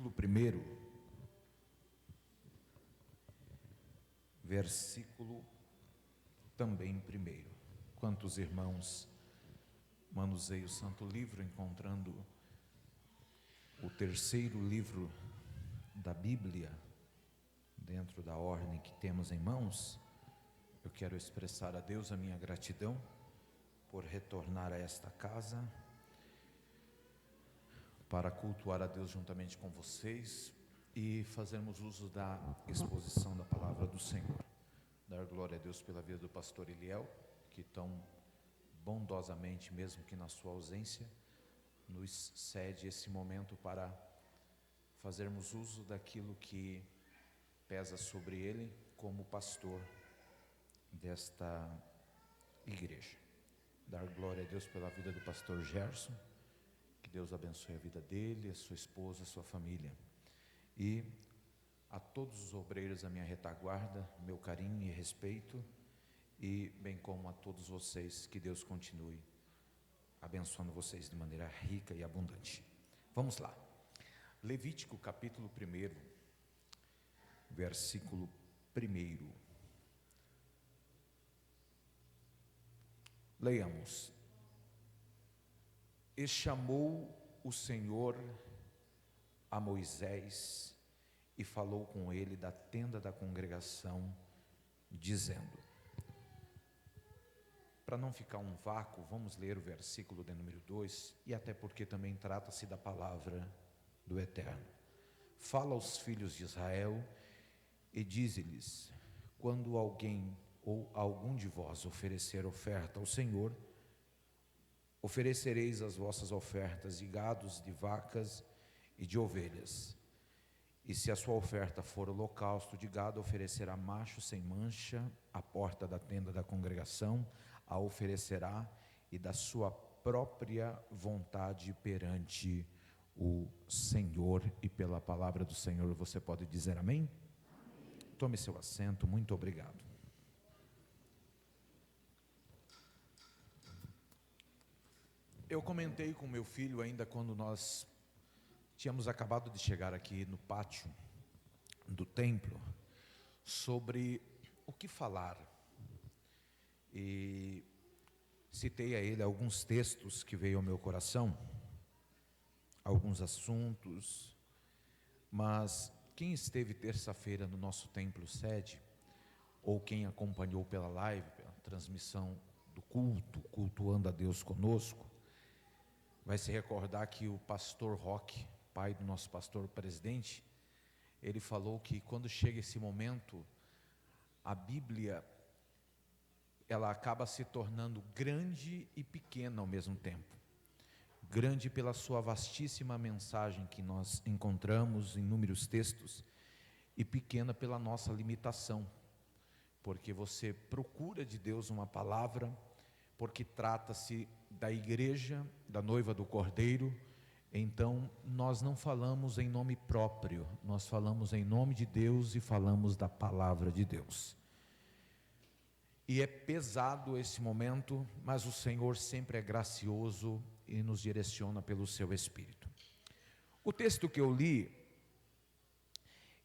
capítulo 1, versículo também 1. Quantos irmãos manuseiam o Santo Livro, encontrando o terceiro livro da Bíblia, dentro da ordem que temos em mãos, eu quero expressar a Deus a minha gratidão por retornar a esta casa, para cultuar a Deus juntamente com vocês e fazermos uso da exposição da palavra do Senhor. Dar glória a Deus pela vida do pastor Eliel, que tão bondosamente, mesmo que na sua ausência, nos cede esse momento para fazermos uso daquilo que pesa sobre ele como pastor desta igreja. Dar glória a Deus pela vida do pastor Gerson, que Deus abençoe a vida dele, a sua esposa, a sua família, e a todos os obreiros da minha retaguarda, meu carinho e respeito, e bem como a todos vocês, que Deus continue abençoando vocês de maneira rica e abundante. Vamos lá, Levítico capítulo 1, versículo 1. Leiamos. E chamou o Senhor a Moisés e falou com ele da tenda da congregação, dizendo, para não ficar um vácuo, vamos ler o versículo de número 2, e até porque também trata-se da palavra do Eterno. Fala aos filhos de Israel e dize-lhes: quando alguém ou algum de vós oferecer oferta ao Senhor, oferecereis as vossas ofertas de gados, de vacas e de ovelhas. E se a sua oferta for holocausto de gado, oferecerá macho sem mancha à porta da tenda da congregação, a oferecerá, e da sua própria vontade perante o Senhor. E pela palavra do Senhor você pode dizer amém? Tome seu assento, muito obrigado. Eu comentei com meu filho ainda quando nós tínhamos acabado de chegar aqui no pátio do templo, sobre o que falar, e citei a ele alguns textos que veio ao meu coração, alguns assuntos, mas quem esteve terça-feira no nosso templo sede, ou quem acompanhou pela live, pela transmissão do culto, cultuando a Deus conosco, vai se recordar que o pastor Roque, pai do nosso pastor presidente, ele falou que quando chega esse momento, a Bíblia, ela acaba se tornando grande e pequena ao mesmo tempo. Grande pela sua vastíssima mensagem que nós encontramos em inúmeros textos, e pequena pela nossa limitação, porque você procura de Deus uma palavra, porque trata-se da igreja, da noiva do Cordeiro. Então nós não falamos em nome próprio, nós falamos em nome de Deus e falamos da palavra de Deus. E é pesado esse momento, mas o Senhor sempre é gracioso e nos direciona pelo seu Espírito. O texto que eu li,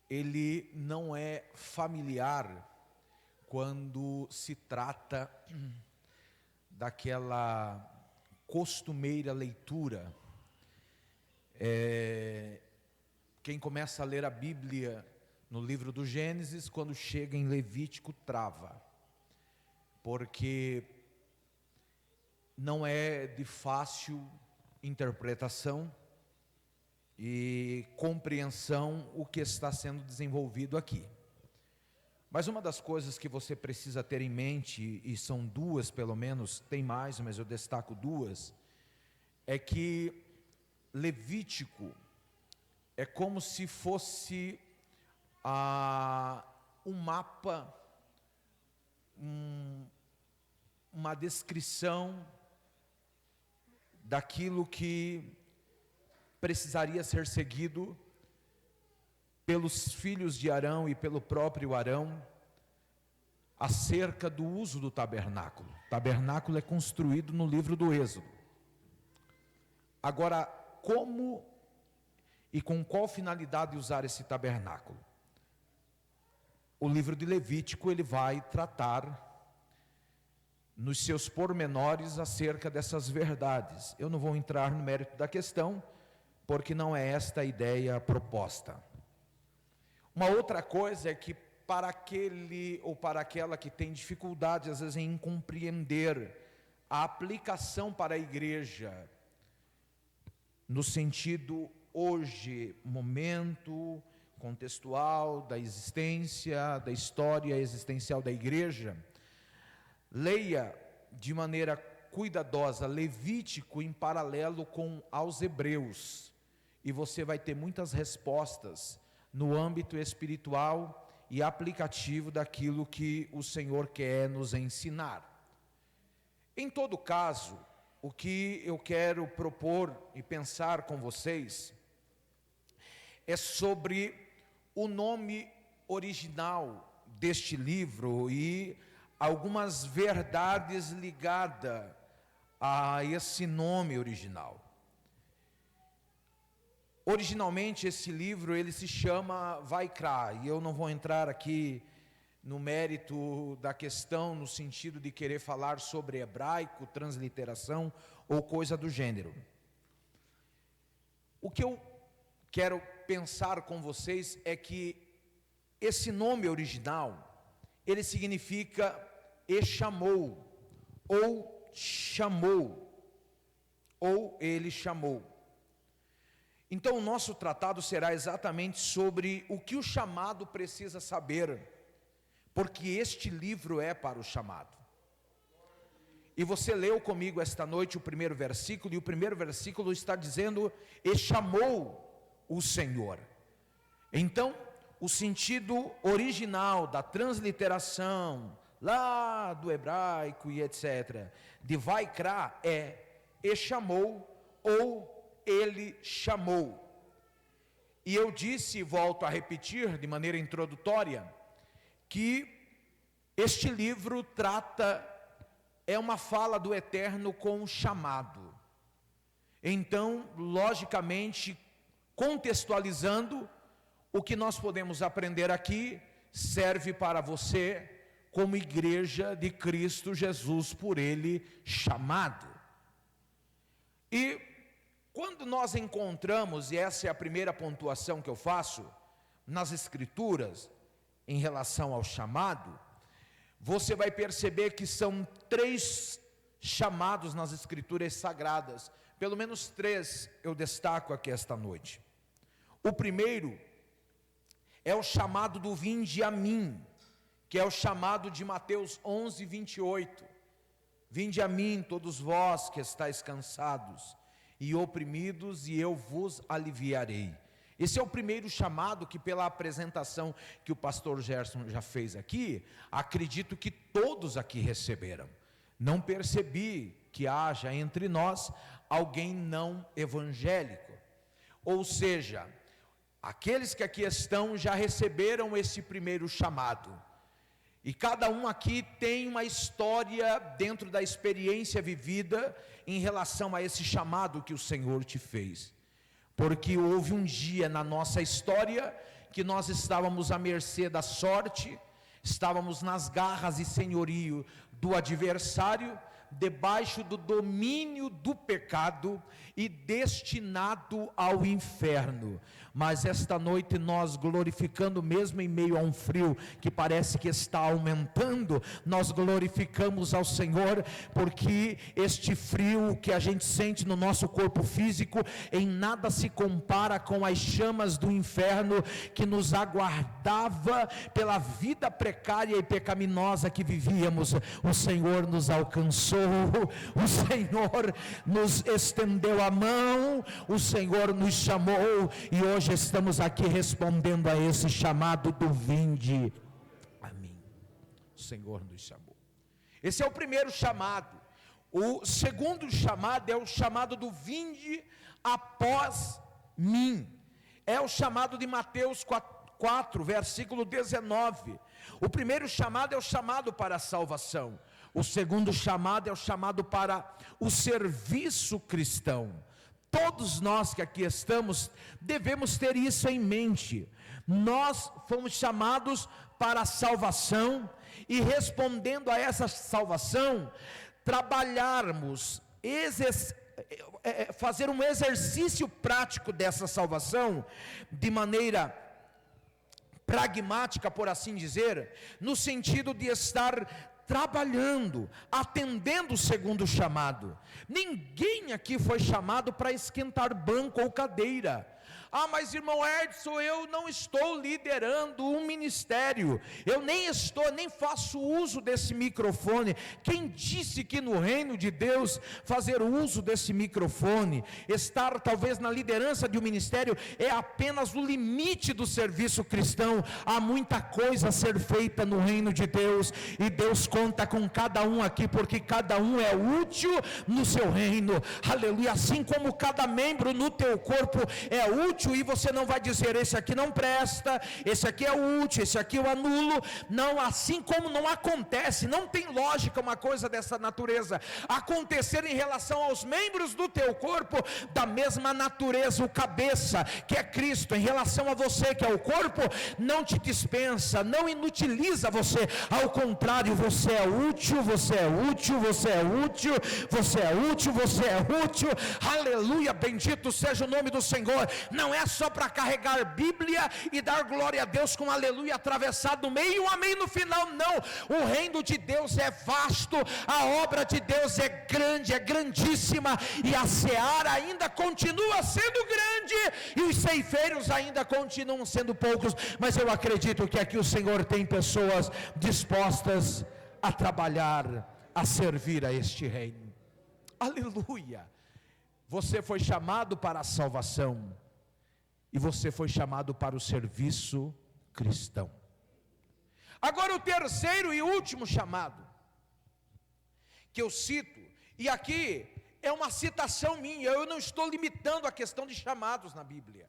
ele não é familiar quando se trata daquela costumeira leitura. Quem começa a ler a Bíblia no livro do Gênesis, quando chega em Levítico, trava, porque não é de fácil interpretação e compreensão o que está sendo desenvolvido aqui. Mas uma das coisas que você precisa ter em mente, e são duas pelo menos, tem mais, mas eu destaco duas, é que Levítico é como se fosse um mapa, uma descrição daquilo que precisaria ser seguido pelos filhos de Arão e pelo próprio Arão, acerca do uso do tabernáculo. O tabernáculo é construído no livro do Êxodo. Agora, como E com qual finalidade usar esse tabernáculo? O livro de Levítico, ele vai tratar nos seus pormenores acerca dessas verdades. Eu não vou entrar no mérito da questão, porque não é esta a ideia proposta. Uma outra coisa é que para aquele ou para aquela que tem dificuldade, às vezes, em compreender a aplicação para a igreja, no sentido hoje, momento contextual da existência, da história existencial da igreja, leia de maneira cuidadosa Levítico em paralelo com aos Hebreus, e você vai ter muitas respostas no âmbito espiritual e aplicativo daquilo que o Senhor quer nos ensinar. Em todo caso, o que eu quero propor e pensar com vocês é sobre o nome original deste livro e algumas verdades ligadas a esse nome original. Originalmente esse livro ele se chama Vaikra, e eu não vou entrar aqui no mérito da questão no sentido de querer falar sobre hebraico, transliteração ou coisa do gênero. O que eu quero pensar com vocês é que esse nome original, ele significa e chamou, ou chamou, ou ele chamou. Então o nosso tratado será exatamente sobre o que o chamado precisa saber, porque este livro é para o chamado. E você leu comigo esta noite o primeiro versículo, e o primeiro versículo está dizendo, e chamou o Senhor. Então, o sentido original da transliteração, lá do hebraico e etc., de Vaikra é, e chamou, ou ele chamou. E eu disse, e volto a repetir de maneira introdutória, que este livro é uma fala do Eterno com o chamado. Então, logicamente, contextualizando, o que nós podemos aprender aqui serve para você como igreja de Cristo Jesus, por Ele chamado. E quando nós encontramos, e essa é a primeira pontuação que eu faço, nas Escrituras, em relação ao chamado, você vai perceber que são 3 chamados nas Escrituras sagradas, pelo menos 3 eu destaco aqui esta noite. O primeiro é o chamado do vinde a mim, que é o chamado de Mateus 11, 28. Vinde a mim, todos vós que estáis cansados e oprimidos, e eu vos aliviarei. Esse é o primeiro chamado que, pela apresentação que o pastor Gerson já fez aqui, acredito que todos aqui receberam. Não percebi que haja entre nós alguém não evangélico. Ou seja, aqueles que aqui estão já receberam esse primeiro chamado. E cada um aqui tem uma história dentro da experiência vivida em relação a esse chamado que o Senhor te fez. Porque houve um dia na nossa história que nós estávamos à mercê da sorte, estávamos nas garras e senhorio do adversário, debaixo do domínio do pecado e destinado ao inferno. Mas esta noite nós, glorificando mesmo em meio a um frio que parece que está aumentando, nós glorificamos ao Senhor, porque este frio que a gente sente no nosso corpo físico em nada se compara com as chamas do inferno que nos aguardava pela vida precária e pecaminosa que vivíamos. O Senhor nos alcançou, o Senhor nos estendeu a mão, o Senhor nos chamou, e hoje estamos aqui respondendo a esse chamado do vinde a mim. O Senhor nos chamou. Esse é o primeiro chamado. O segundo chamado é o chamado do vinde após mim. É o chamado de Mateus 4, versículo 19. O primeiro chamado é o chamado para a salvação. O segundo chamado é o chamado para o serviço cristão. Todos nós que aqui estamos, devemos ter isso em mente. Nós fomos chamados para a salvação, e respondendo a essa salvação, trabalharmos, fazer um exercício prático dessa salvação, de maneira pragmática, por assim dizer, no sentido de estar trabalhando, atendendo o segundo chamado. Ninguém aqui foi chamado para esquentar banco ou cadeira. Ah, mas irmão Edson, eu não estou liderando um ministério, eu nem faço uso desse microfone. Quem disse que no reino de Deus fazer uso desse microfone, estar talvez na liderança de um ministério, é apenas o limite do serviço cristão? Há muita coisa a ser feita no reino de Deus, e Deus conta com cada um aqui, porque cada um é útil no seu reino, aleluia. Assim como cada membro no teu corpo é útil, e você não vai dizer, esse aqui não presta, esse aqui é útil, esse aqui eu anulo. Não, assim como não acontece, não tem lógica uma coisa dessa natureza acontecer em relação aos membros do teu corpo, da mesma natureza o cabeça, que é Cristo, em relação a você que é o corpo, não te dispensa, não inutiliza você, ao contrário, você é útil, você é útil, você é útil, você é útil, você é útil, aleluia, bendito seja o nome do Senhor. Não é só para carregar Bíblia e dar glória a Deus com aleluia atravessado no meio e um amém no final, não. O reino de Deus é vasto, a obra de Deus é grande, é grandíssima, e a seara ainda continua sendo grande, e os ceifeiros ainda continuam sendo poucos, mas eu acredito que aqui o Senhor tem pessoas dispostas a trabalhar, a servir a este reino, aleluia. Você foi chamado para a salvação, e você foi chamado para o serviço cristão. Agora o terceiro e último chamado, que eu cito, e aqui é uma citação minha, eu não estou limitando a questão de chamados na Bíblia,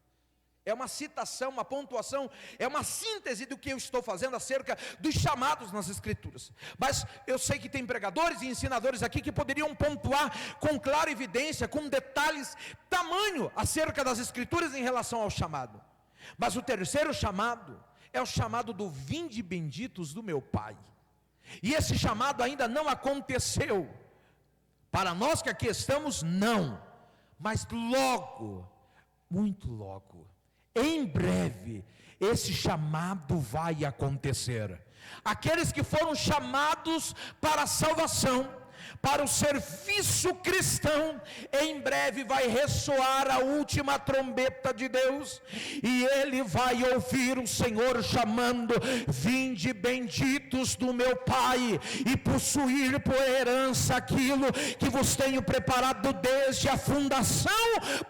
é uma citação, uma pontuação, é uma síntese do que eu estou fazendo acerca dos chamados nas Escrituras. Mas eu sei que tem pregadores e ensinadores aqui que poderiam pontuar com clara evidência, com detalhes, tamanho acerca das Escrituras em relação ao chamado. Mas o terceiro chamado é o chamado do vinde benditos do meu Pai. E esse chamado ainda não aconteceu. Para nós que aqui estamos, não. Mas logo, muito logo, em breve, esse chamado vai acontecer. Aqueles que foram chamados para a salvação, para o serviço cristão, em breve vai ressoar a última trombeta de Deus, e ele vai ouvir o Senhor chamando: vinde benditos do meu Pai, e possuir por herança aquilo que vos tenho preparado desde a fundação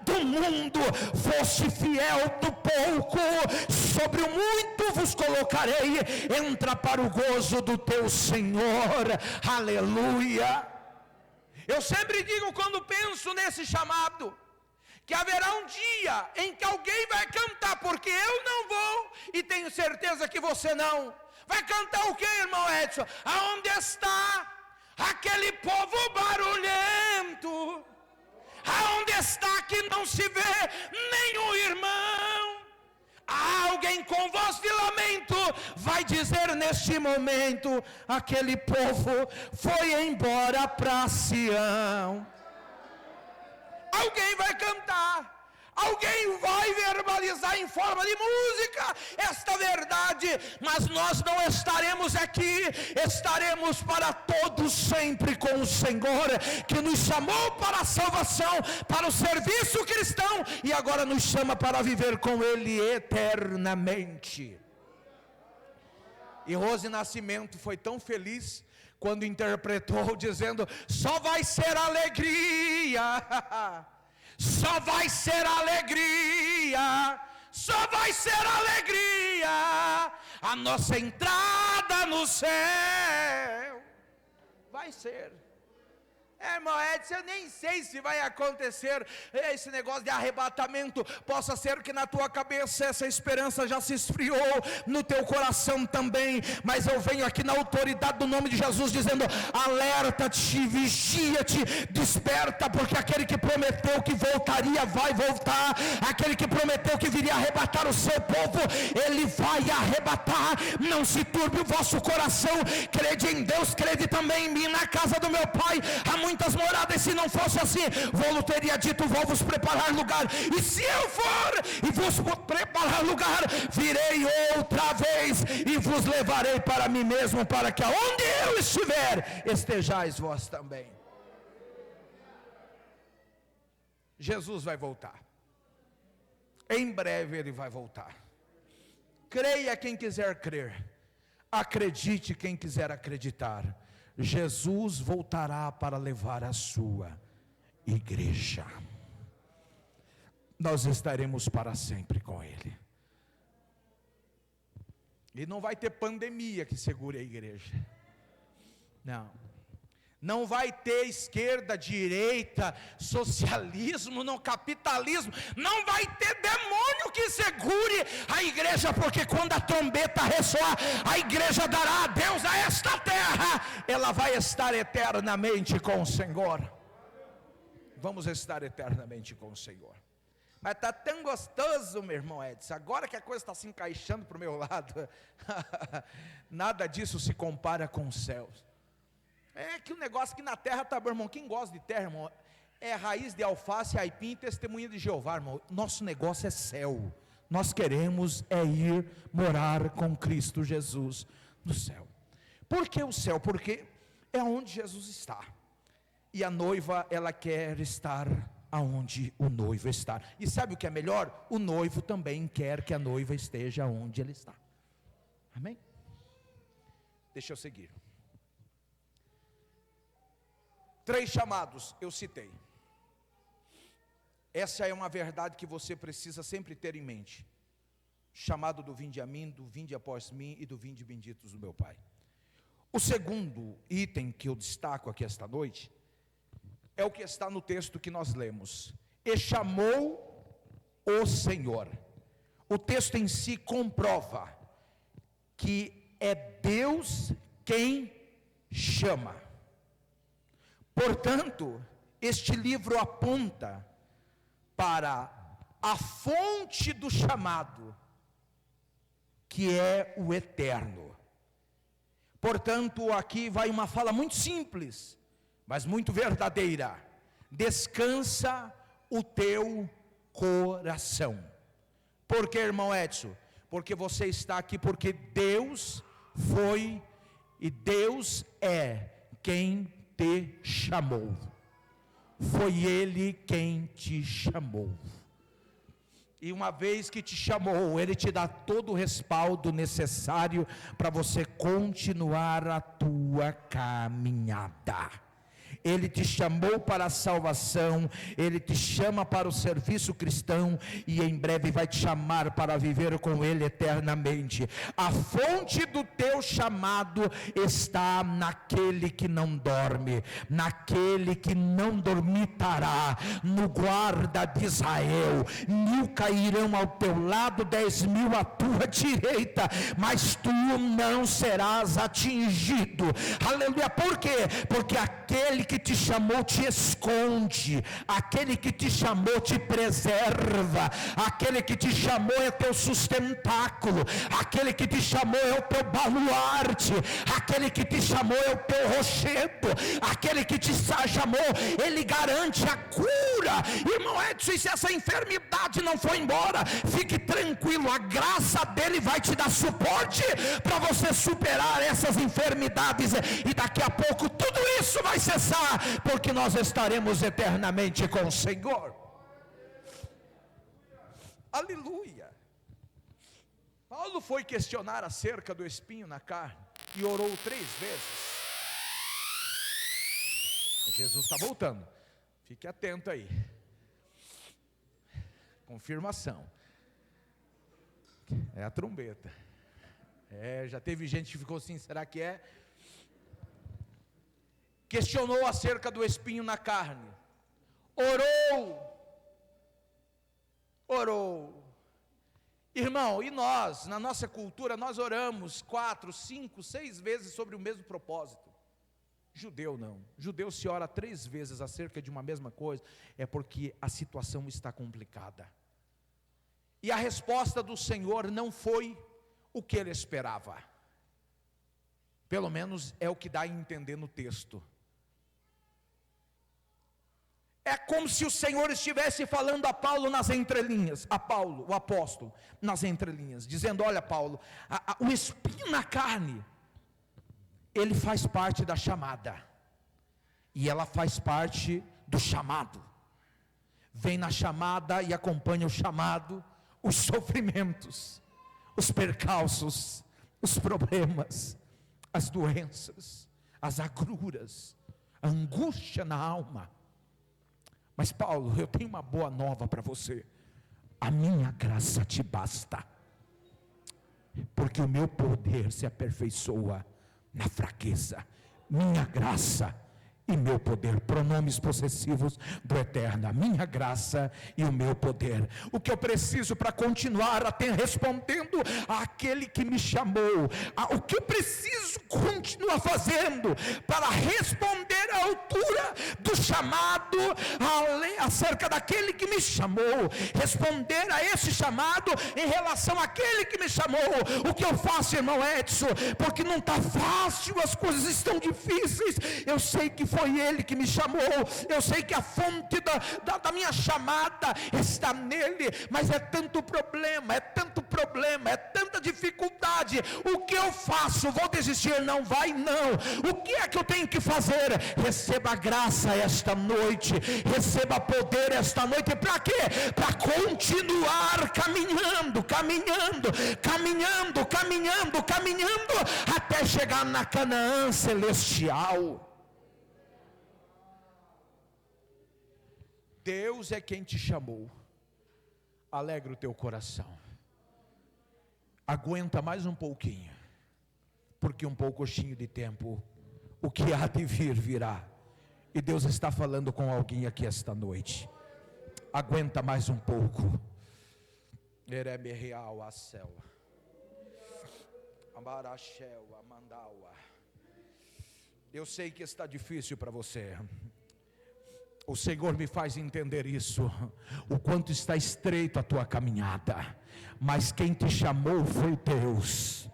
do mundo. Foste fiel do pouco, sobre o muito vos colocarei, entra para o gozo do teu Senhor, aleluia. Eu sempre digo, quando penso nesse chamado, que haverá um dia em que alguém vai cantar, porque eu não vou, e tenho certeza que você não. Vai cantar o que, irmão Edson? Aonde está aquele povo barulhento? Aonde está que não se vê nenhum irmão? Há alguém com voz de lamento vai dizer neste momento: aquele povo foi embora para Sião. Alguém vai cantar, alguém vai verbalizar em forma de música esta verdade, mas nós não estaremos aqui, estaremos para todos sempre com o Senhor, que nos chamou para a salvação, para o serviço cristão, e agora nos chama para viver com Ele eternamente. E Rose Nascimento foi tão feliz quando interpretou dizendo: só vai ser alegria, só vai ser alegria, só vai ser alegria, a nossa entrada no céu vai ser. Irmão Edson, eu nem sei se vai acontecer esse negócio de arrebatamento. Possa ser que na tua cabeça essa esperança já se esfriou, no teu coração também. Mas eu venho aqui na autoridade do nome de Jesus dizendo: alerta-te, vigia-te, desperta, porque aquele que prometeu que voltaria vai voltar. Aquele que prometeu que viria arrebatar o seu povo, ele vai arrebatar. Não se turbe o vosso coração, crede em Deus, crede também em mim. Na casa do meu pai há muitas moradas, se não fosse assim, vou teria dito: vou vos preparar lugar, e se eu for e vos preparar lugar, virei outra vez e vos levarei para mim mesmo, para que aonde eu estiver, estejais vós também. Jesus vai voltar, em breve ele vai voltar. Creia quem quiser crer, acredite quem quiser acreditar. Jesus voltará para levar a sua igreja. Nós estaremos para sempre com Ele. E não vai ter pandemia que segure a igreja. Não vai ter esquerda, direita, socialismo, não, capitalismo. Não vai ter demônio que segure a igreja, porque quando a trombeta ressoar, a igreja dará adeus a esta terra. Ela vai estar eternamente com o Senhor. Vamos estar eternamente com o Senhor. Mas está tão gostoso, meu irmão Edson, agora que a coisa está se encaixando para o meu lado. Nada disso se compara com os céus. É que o negócio aqui na terra está bom, irmão. Quem gosta de terra, irmão, é raiz de alface, aipim e testemunha de Jeová, irmão. Nosso negócio é céu. Nós queremos ir morar com Cristo Jesus no céu. Por que o céu? Porque é onde Jesus está. E a noiva, ela quer estar aonde o noivo está. E sabe o que é melhor? O noivo também quer que a noiva esteja onde ele está. Amém? Deixa eu seguir. 3 chamados eu citei. Essa é uma verdade que você precisa sempre ter em mente. Chamado do vinde a mim, do vinde após mim e do vinde benditos do meu Pai. O segundo item que eu destaco aqui esta noite é o que está no texto que nós lemos. E chamou o Senhor. O texto em si comprova que é Deus quem chama. Portanto, este livro aponta para a fonte do chamado, que é o eterno. Portanto, aqui vai uma fala muito simples, mas muito verdadeira. Descansa o teu coração. Por que, irmão Edson? Porque você está aqui porque Deus foi e Deus é quem te chamou. Foi Ele quem te chamou. E uma vez que te chamou, Ele te dá todo o respaldo necessário para você continuar a tua caminhada. Ele te chamou para a salvação, Ele te chama para o serviço cristão, e em breve vai te chamar para viver com Ele eternamente. A fonte do teu chamado está naquele que não dorme, naquele que não dormitará, no guarda de Israel. 1000 cairão ao teu lado, 10.000 à tua direita, mas tu não serás atingido. Aleluia. Por quê? Porque aquele que te chamou te esconde, aquele que te chamou te preserva, aquele que te chamou é teu sustentáculo, aquele que te chamou é o teu baluarte, aquele que te chamou é o teu rochedo, aquele que te chamou, ele garante a cura. Irmão Edson, se essa enfermidade não for embora, fique tranquilo, a graça dele vai te dar suporte para você superar essas enfermidades, e daqui a pouco tudo isso vai cessar, porque nós estaremos eternamente com o Senhor. Aleluia. Paulo foi questionar acerca do espinho na carne e orou 3 vezes. Jesus está voltando, fique atento aí. Confirmação. É a trombeta. Já teve gente que ficou assim, será que é? questionou acerca do espinho na carne, orou. Irmão, e nós, na nossa cultura, nós oramos 4, 5, 6 vezes sobre o mesmo propósito. Judeu não. Judeu se ora 3 vezes acerca de uma mesma coisa, é porque a situação está complicada. E a resposta do Senhor não foi o que ele esperava. Pelo menos é o que dá a entender no texto. É como se o Senhor estivesse falando a Paulo nas entrelinhas, a Paulo, o apóstolo, nas entrelinhas, dizendo: olha Paulo, o espinho na carne, ele faz parte da chamada, e ela faz parte do chamado. Vem na chamada e acompanha o chamado, os sofrimentos, os percalços, os problemas, as doenças, as agruras, a angústia na alma. Mas Paulo, eu tenho uma boa nova para você: a minha graça te basta, porque o meu poder se aperfeiçoa na fraqueza. Minha graça e meu poder, pronomes possessivos do eterno, a minha graça e o meu poder. O que eu preciso para continuar respondendo àquele que me chamou, o que eu preciso continuar fazendo para responder à altura do chamado, acerca daquele que me chamou, responder a esse chamado em relação àquele que me chamou. O que eu faço, irmão Edson, porque não está fácil, as coisas estão difíceis. Eu sei que foi Ele que me chamou, eu sei que a fonte da minha chamada está nele, mas é tanto problema, é tanta dificuldade. O que eu faço? Vou desistir? Não vai não. O que é que eu tenho que fazer? Receba a graça esta noite, receba poder esta noite. Para quê? Para continuar caminhando, até chegar na Canaã celestial. Deus é quem te chamou. Alegra o teu coração. Aguenta mais um pouquinho, porque um pouquinho de tempo, o que há de vir, virá. E Deus está falando com alguém aqui esta noite. Aguenta mais um pouco. Erebe real a céu. Amarachel, amandaua. Eu sei que está difícil para você. O Senhor me faz entender isso, o quanto está estreito a tua caminhada, mas quem te chamou foi Deus.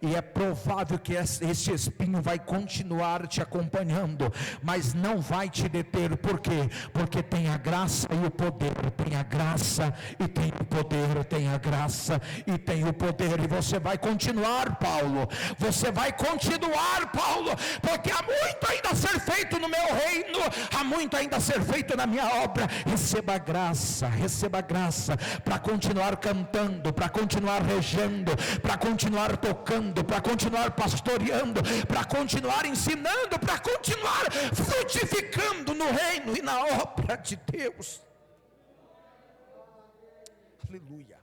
E é provável que esse espinho vai continuar te acompanhando, mas não vai te deter. Por quê? Porque tem a graça e o poder. Tem a graça e tem o poder. Tem a graça e tem o poder. E você vai continuar, Paulo. Você vai continuar, Paulo, porque há muito ainda a ser feito no meu reino. Há muito ainda a ser feito na minha obra. Receba graça para continuar cantando, para continuar regendo, para continuar tocando, para continuar pastoreando, para continuar ensinando, para continuar frutificando no reino e na obra de Deus. Aleluia.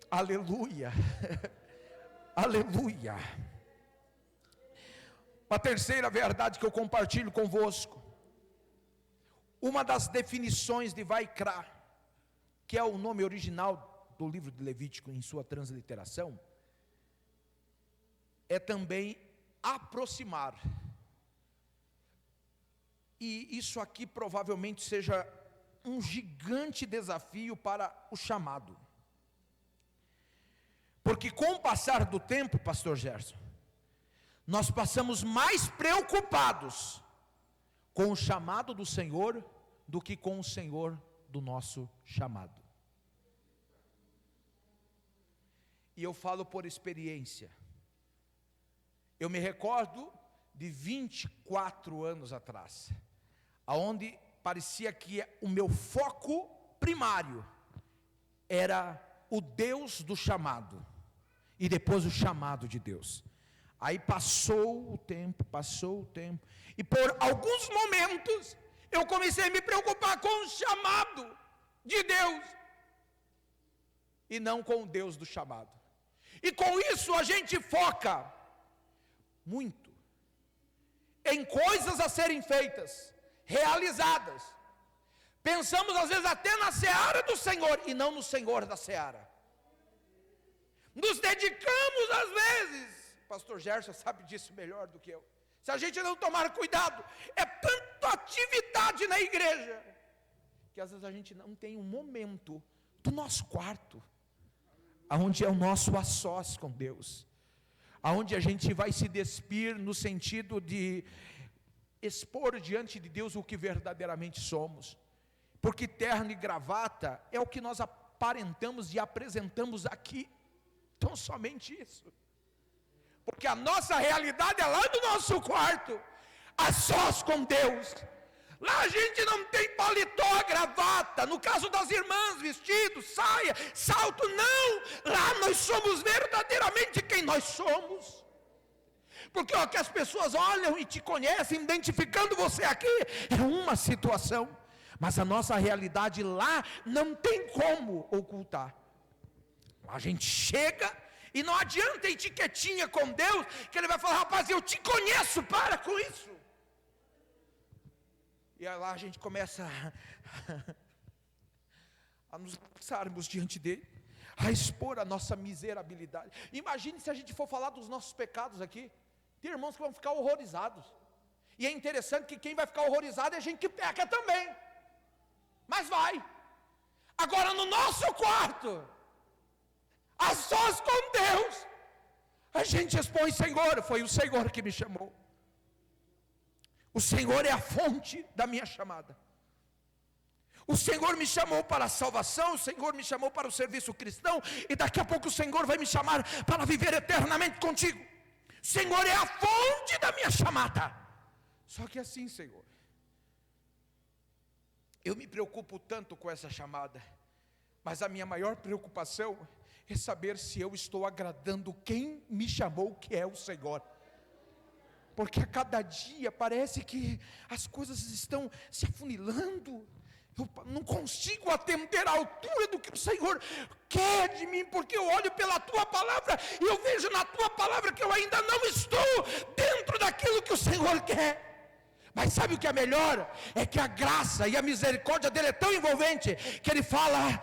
Aleluia. Aleluia. Uma terceira verdade que eu compartilho convosco. Uma das definições de Vaikra, que é o nome original do livro de Levítico em sua transliteração, é também aproximar. E isso aqui provavelmente seja um gigante desafio para o chamado. Porque com o passar do tempo, pastor Gerson, nós passamos mais preocupados com o chamado do Senhor do que com o Senhor do nosso chamado. E eu falo por experiência. Eu me recordo de 24 anos atrás, aonde parecia que o meu foco primário era o Deus do chamado, e depois o chamado de Deus. Aí passou o tempo, e por alguns momentos, eu comecei a me preocupar com o chamado de Deus, e não com o Deus do chamado. E com isso a gente foca muito, em coisas a serem feitas, realizadas. Pensamos às vezes até na seara do Senhor e não no Senhor da seara. Nos dedicamos às vezes, pastor Gerson sabe disso melhor do que eu, se a gente não tomar cuidado, é tanta atividade na igreja, que às vezes a gente não tem um momento do nosso quarto, aonde é o nosso a sós com Deus, aonde a gente vai se despir no sentido de expor diante de Deus o que verdadeiramente somos, porque terno e gravata é o que nós aparentamos e apresentamos aqui, então somente isso, porque a nossa realidade é lá no nosso quarto, a sós com Deus. Lá a gente não tem paletó, gravata, no caso das irmãs, vestido, saia, salto, não, lá nós somos verdadeiramente quem nós somos, porque o que as pessoas olham e te conhecem, identificando você aqui, é uma situação, mas a nossa realidade lá não tem como ocultar. Lá a gente chega e não adianta etiquetinha com Deus, que Ele vai falar, rapaz, eu te conheço, para com isso. E aí lá a gente começa a nos lançarmos diante dele, a expor a nossa miserabilidade. Imagine se a gente for falar dos nossos pecados aqui, tem irmãos que vão ficar horrorizados, e é interessante que quem vai ficar horrorizado é a gente que peca também, mas vai. Agora no nosso quarto, a sós com Deus, a gente expõe, Senhor, foi o Senhor que me chamou, o Senhor é a fonte da minha chamada, o Senhor me chamou para a salvação, o Senhor me chamou para o serviço cristão, e daqui a pouco o Senhor vai me chamar para viver eternamente contigo. O Senhor é a fonte da minha chamada. Só que assim, Senhor, eu me preocupo tanto com essa chamada, mas a minha maior preocupação é saber se eu estou agradando quem me chamou, que é o Senhor. Porque a cada dia parece que as coisas estão se afunilando, eu não consigo atender à altura do que o Senhor quer de mim, porque eu olho pela Tua Palavra, e eu vejo na Tua Palavra que eu ainda não estou dentro daquilo que o Senhor quer. Mas sabe o que é melhor? É que a graça e a misericórdia dele é tão envolvente, que ele fala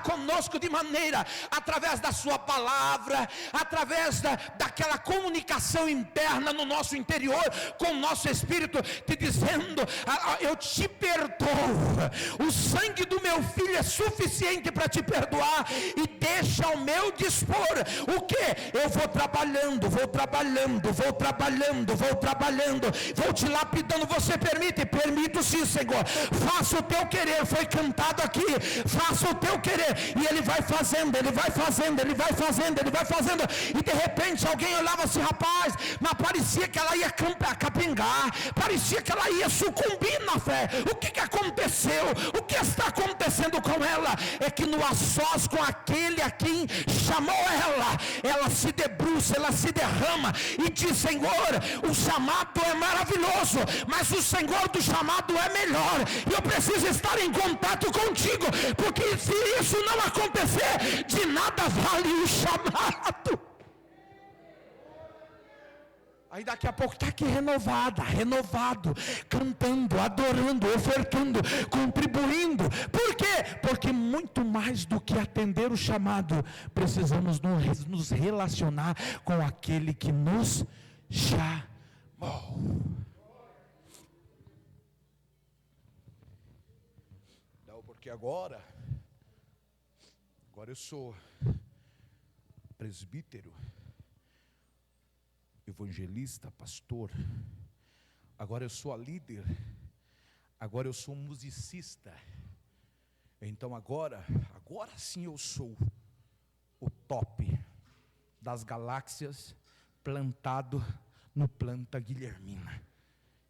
conosco de maneira, através da sua palavra, através daquela comunicação interna no nosso interior, com o nosso espírito, te dizendo, eu te perdoo, o sangue do meu filho é suficiente para te perdoar, e deixa ao meu dispor, o que? Eu vou trabalhando, vou te lapidando. Você permito sim, Senhor, faça o teu querer, foi cantado aqui, faça o teu querer, e ele vai fazendo, e de repente alguém olhava assim, rapaz, mas parecia que ela ia capengar, parecia que ela ia sucumbir na fé, o que aconteceu? O que está acontecendo com ela? É que no a sós com aquele a quem chamou ela se debruça, ela se derrama, e diz, Senhor, o chamado é maravilhoso, mas o Senhor do chamado é melhor, e eu preciso estar em contato contigo, porque se isso não acontecer, de nada vale o chamado. Aí daqui a pouco está aqui renovado, cantando, adorando, ofertando, contribuindo. Por quê? Porque muito mais do que atender o chamado, precisamos nos relacionar com aquele que nos chamou. Porque agora eu sou presbítero, evangelista, pastor, agora eu sou a líder, agora eu sou musicista, então agora sim eu sou o top das galáxias, plantado no Planta Guilhermina,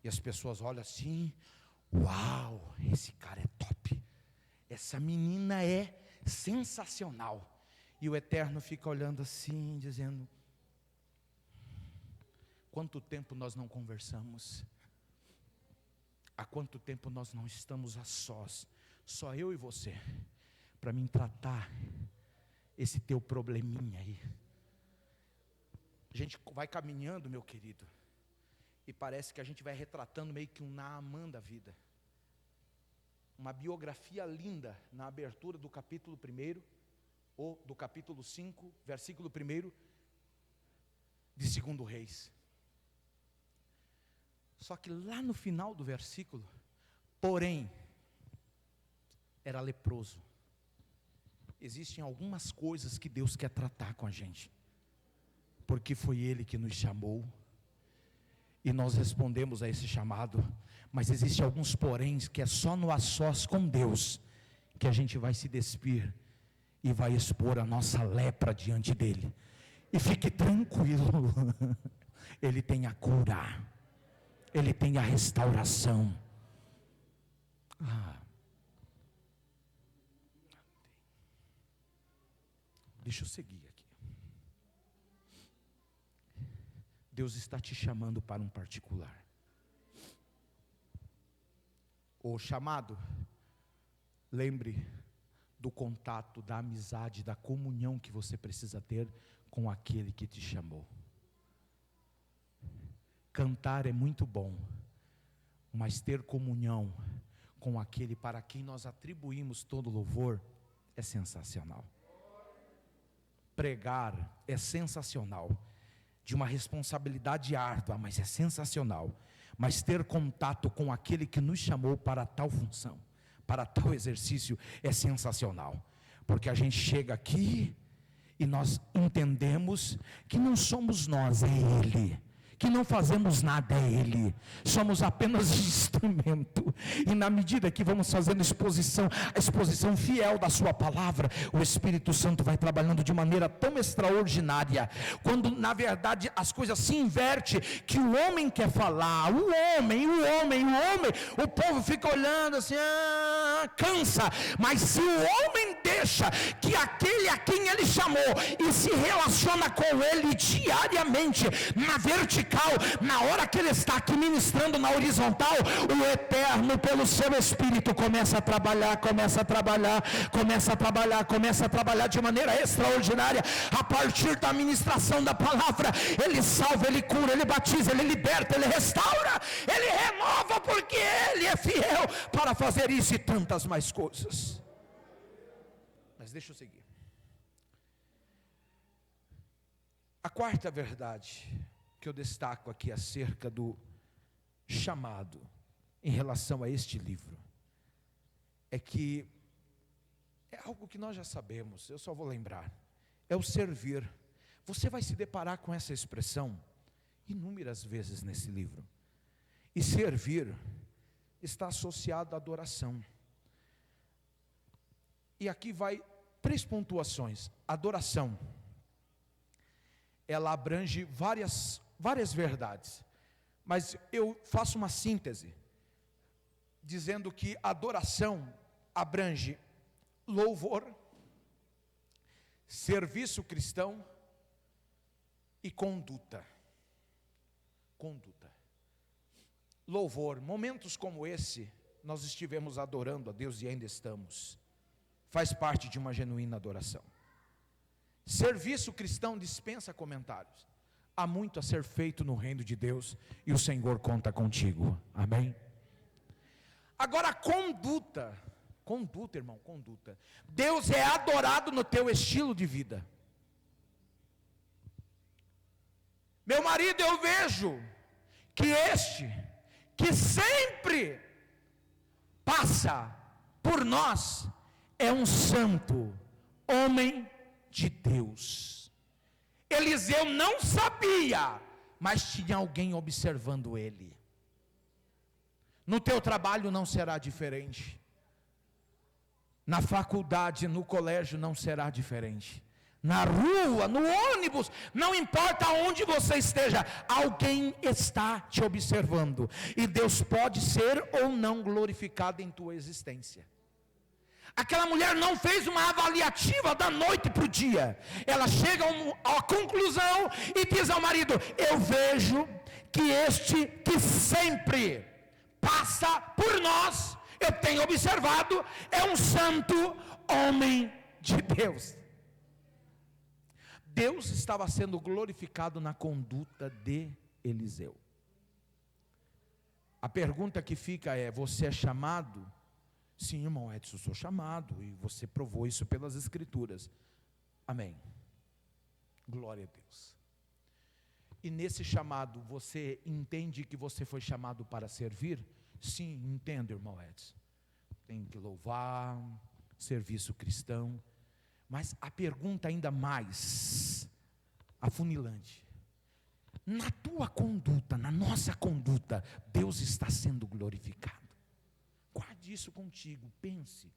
e as pessoas olham assim, uau, esse cara é top, essa menina é sensacional, e o Eterno fica olhando assim, dizendo, quanto tempo nós não conversamos, há quanto tempo nós não estamos a sós, só eu e você, para mim tratar esse teu probleminha aí, A gente vai caminhando, meu querido, e parece que a gente vai retratando meio que um Naamã da vida. Uma biografia linda na abertura do capítulo 1, ou do capítulo 5, versículo 1 de 2 Reis. Só que lá no final do versículo, porém, era leproso. Existem algumas coisas que Deus quer tratar com a gente, porque foi Ele que nos chamou, e nós respondemos a esse chamado. Mas existem alguns poréns que é só no a sós com Deus que a gente vai se despir e vai expor a nossa lepra diante dele. E fique tranquilo, Ele tem a cura, Ele tem a restauração. Deixa eu seguir aqui. Deus está te chamando para um particular. O chamado, lembre do contato, da amizade, da comunhão que você precisa ter com aquele que te chamou. Cantar é muito bom, mas ter comunhão com aquele para quem nós atribuímos todo louvor é sensacional. Pregar é sensacional, de uma responsabilidade árdua, mas é sensacional. Mas ter contato com aquele que nos chamou para tal função, para tal exercício, é sensacional. Porque a gente chega aqui e nós entendemos que não somos nós, é Ele. Que não fazemos nada, é Ele. Somos apenas instrumento. E na medida que vamos fazendo a exposição fiel da sua palavra, o Espírito Santo vai trabalhando de maneira tão extraordinária, quando na verdade as coisas se invertem, que o homem quer falar, o povo fica olhando assim, cansa. Mas se o homem deixa que aquele a quem ele chamou e se relaciona com ele diariamente, na vertical, na hora que ele está aqui ministrando na horizontal, o eterno pelo seu Espírito começa a trabalhar de maneira extraordinária. A partir da ministração da palavra, ele salva, ele cura, ele batiza, ele liberta, ele restaura, ele renova, porque ele é fiel para fazer isso e tantas mais coisas. Mas deixa eu seguir. A quarta verdade que eu destaco aqui acerca do chamado em relação a este livro é que é algo que nós já sabemos, eu só vou lembrar, é o servir. Você vai se deparar com essa expressão inúmeras vezes nesse livro. E servir está associado à adoração. E aqui vai 3 pontuações. Adoração, ela abrange várias verdades, mas eu faço uma síntese, dizendo que adoração abrange louvor, serviço cristão e conduta. Louvor, momentos como esse, nós estivemos adorando a Deus e ainda estamos, faz parte de uma genuína adoração. Serviço cristão dispensa comentários. Há muito a ser feito no reino de Deus e o Senhor conta contigo, amém? Agora conduta, irmão, conduta. Deus é adorado no teu estilo de vida. Meu marido, eu vejo que sempre passa por nós, é um santo, homem de Deus. Eliseu não sabia, mas tinha alguém observando ele. No teu trabalho não será diferente, na faculdade, no colégio não será diferente, na rua, no ônibus, não importa onde você esteja, alguém está te observando, e Deus pode ser ou não glorificado em tua existência. Aquela mulher não fez uma avaliativa da noite para o dia. Ela chega à conclusão e diz ao marido: eu vejo que este que sempre passa por nós, eu tenho observado, é um santo homem de Deus. Deus estava sendo glorificado na conduta de Eliseu. A pergunta que fica é: você é chamado? Sim, irmão Edson, eu sou chamado, e você provou isso pelas Escrituras. Amém. Glória a Deus. E nesse chamado, você entende que você foi chamado para servir? Sim, entendo, irmão Edson. Tem que louvar, serviço cristão. Mas a pergunta ainda mais afunilante: na tua conduta, na nossa conduta, Deus está sendo glorificado? Guarde isso contigo, pense.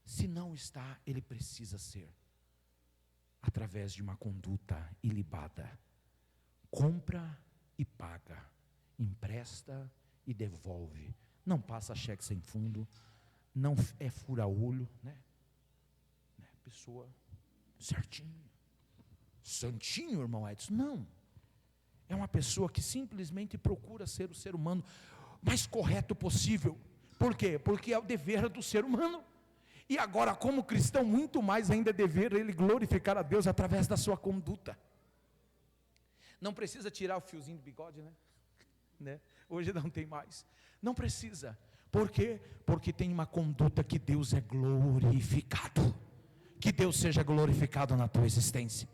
Se não está, Ele precisa ser, através de uma conduta ilibada. Compra e paga, empresta e devolve, não passa cheque sem fundo, não é fura-olho, né? Pessoa certinho, santinho, irmão Edson, não. É uma pessoa que simplesmente procura ser o ser humano mais correto possível. Por quê? Porque é o dever do ser humano. E agora, como cristão, muito mais ainda é dever ele glorificar a Deus através da sua conduta. Não precisa tirar o fiozinho do bigode, né? Hoje não tem mais. Não precisa. Por quê? Porque tem uma conduta que Deus é glorificado. Que Deus seja glorificado na tua existência.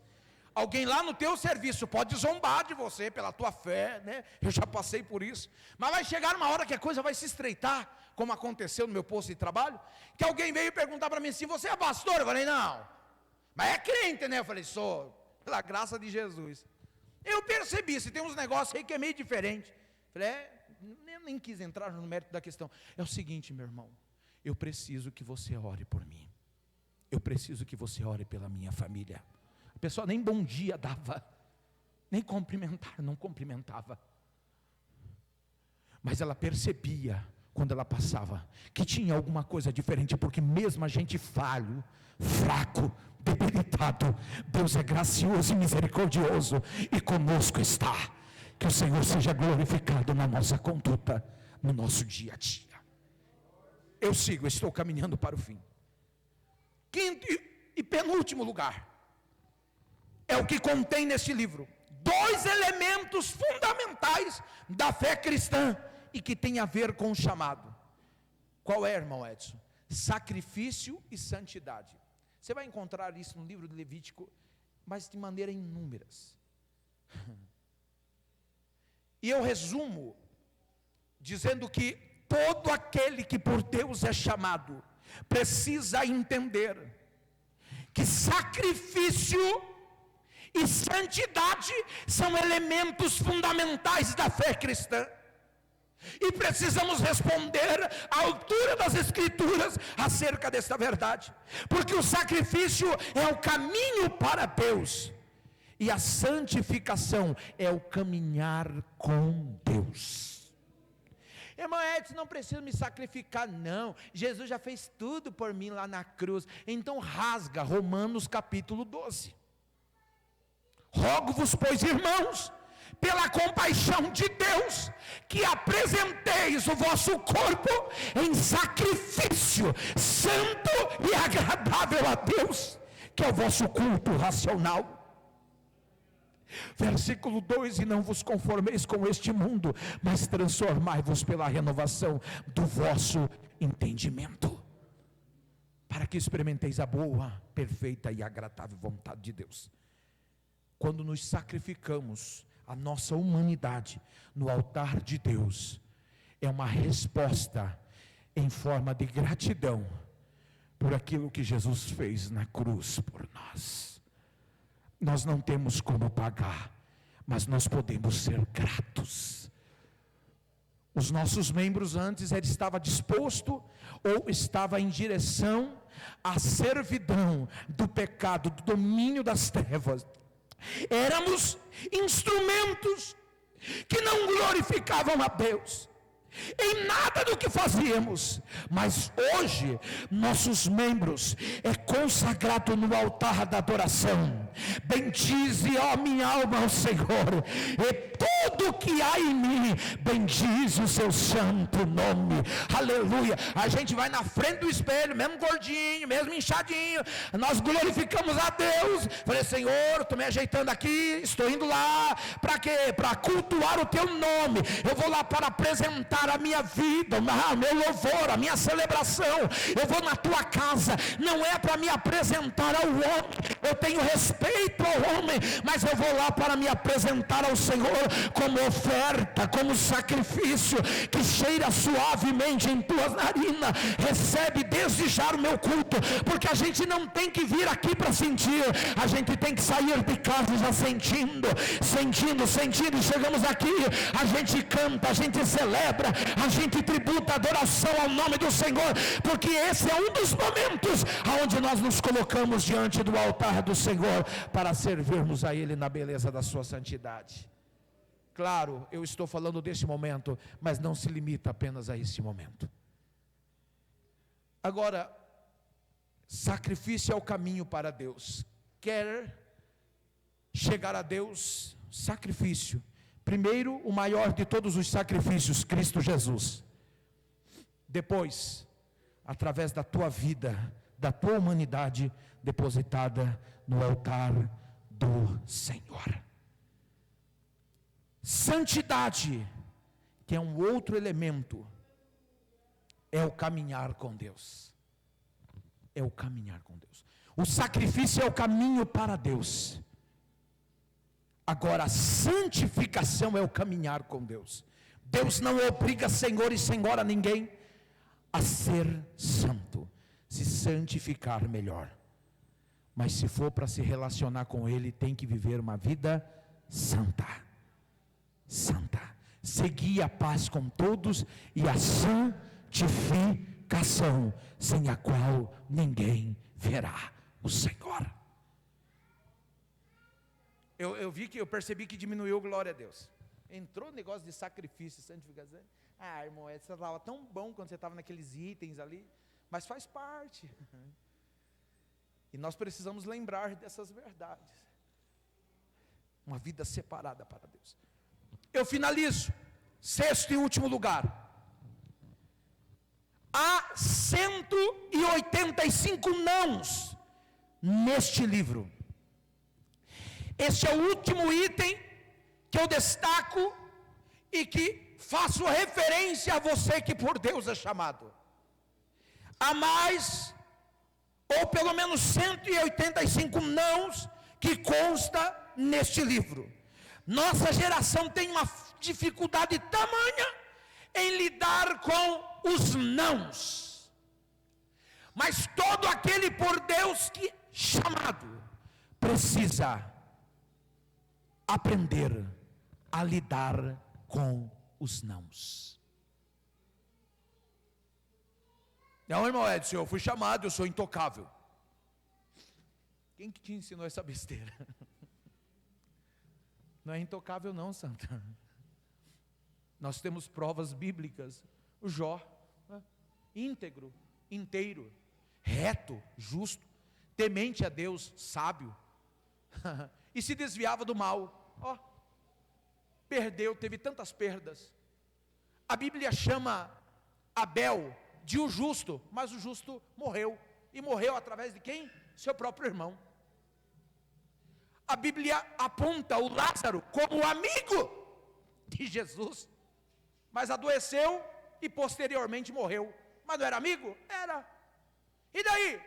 Alguém lá no teu serviço pode zombar de você pela tua fé, né? Eu já passei por isso. Mas vai chegar uma hora que a coisa vai se estreitar, como aconteceu no meu posto de trabalho, que alguém veio perguntar para mim assim: você é pastor? Eu falei: não. Mas é crente, né? Eu falei: sou, pela graça de Jesus. Eu percebi, se tem uns negócios aí que é meio diferente. Eu falei: nem quis entrar no mérito da questão. É o seguinte, meu irmão, eu preciso que você ore por mim. Eu preciso que você ore pela minha família. A pessoa nem bom dia dava, nem cumprimentar, não cumprimentava. Mas ela percebia, quando ela passava, que tinha alguma coisa diferente, porque mesmo a gente falho, fraco, debilitado, Deus é gracioso e misericordioso, e conosco está. Que o Senhor seja glorificado na nossa conduta, no nosso dia a dia. Eu sigo, estou caminhando para o fim. Quinto e penúltimo lugar, é o que contém neste livro: 2 elementos fundamentais da fé cristã, e que tem a ver com o chamado. Qual é, irmão Edson? Sacrifício e santidade. Você vai encontrar isso no livro de Levítico, mas de maneira inúmeras. E eu resumo dizendo que todo aquele que por Deus é chamado precisa entender que sacrifício e santidade são elementos fundamentais da fé cristã. E precisamos responder à altura das Escrituras acerca desta verdade, porque o sacrifício é o caminho para Deus, e a santificação é o caminhar com Deus. Irmão Edson, não preciso me sacrificar não, Jesus já fez tudo por mim lá na cruz. Então rasga Romanos capítulo 12. Rogo-vos, pois, irmãos, pela compaixão de Deus, que apresenteis o vosso corpo em sacrifício santo e agradável a Deus, que é o vosso culto racional. Versículo 2: e não vos conformeis com este mundo, mas transformai-vos pela renovação do vosso entendimento, para que experimenteis a boa, perfeita e agradável vontade de Deus. Quando nos sacrificamos a nossa humanidade no altar de Deus, é uma resposta em forma de gratidão por aquilo que Jesus fez na cruz por nós. Nós não temos como pagar, mas nós podemos ser gratos. Os nossos membros antes, ele estava disposto ou estava em direção à servidão do pecado, do domínio das trevas. Éramos instrumentos que não glorificavam a Deus em nada do que fazíamos, mas hoje nossos membros é consagrado no altar da adoração, Bendize, ó minha alma, ao Senhor, e tudo que há em mim, bendize o seu santo nome. Aleluia. A gente vai na frente do espelho, mesmo gordinho, mesmo inchadinho, nós glorificamos a Deus. Falei: Senhor, estou me ajeitando aqui, estou indo lá, para quê? Para cultuar o teu nome. Eu vou lá para apresentar a minha vida, o meu louvor, a minha celebração. Eu vou na tua casa, não é para me apresentar ao homem, eu tenho respeito ao homem, mas eu vou lá para me apresentar ao Senhor como oferta, como sacrifício que cheira suavemente em tuas narinas. Recebe desde já o meu culto, porque a gente não tem que vir aqui para sentir, a gente tem que sair de casa já sentindo, e chegamos aqui, a gente canta, a gente celebra, a gente tributa adoração ao nome do Senhor, porque esse é um dos momentos onde nós nos colocamos diante do altar do Senhor para servirmos a Ele na beleza da sua santidade. Claro, eu estou falando desse momento, mas não se limita apenas a esse momento. Agora, sacrifício é o caminho para Deus. Quer chegar a Deus? Sacrifício. Primeiro, o maior de todos os sacrifícios, Cristo Jesus. Depois, através da tua vida, da tua humanidade, depositada no altar do Senhor. Santidade, que é um outro elemento, é o caminhar com Deus. É o caminhar com Deus. O sacrifício é o caminho para Deus. Agora, a santificação é o caminhar com Deus. Deus não obriga senhor e senhora ninguém a ser santo, se santificar melhor. Mas se for para se relacionar com Ele, tem que viver uma vida santa. Santa. Seguir a paz com todos e a santificação, sem a qual ninguém verá o Senhor. Eu percebi que diminuiu, glória a Deus. Entrou o negócio de sacrifício, santificação. Irmão, você estava tão bom quando você estava naqueles itens ali, mas faz parte. E nós precisamos lembrar dessas verdades. Uma vida separada para Deus. Eu finalizo. Sexto e último lugar. Há 185 nãos neste livro. Este é o último item que eu destaco e que faço referência a você que por Deus é chamado. Há mais, ou pelo menos 185 nãos que consta neste livro. Nossa geração tem uma dificuldade tamanha em lidar com os nãos. Mas todo aquele por Deus que chamado precisa aprender a lidar com os nãos. Não, irmão Edson, eu fui chamado, eu sou intocável. Quem que te ensinou essa besteira? Não é intocável não, santa. Nós temos provas bíblicas. O Jó, íntegro, inteiro, reto, justo, temente a Deus, sábio, e se desviava do mal. Perdeu, teve tantas perdas. A Bíblia chama Abel de o justo, mas o justo morreu. E morreu através de quem? Seu próprio irmão. A Bíblia aponta o Lázaro como amigo de Jesus, mas adoeceu e posteriormente morreu. Mas não era amigo? Era. E daí?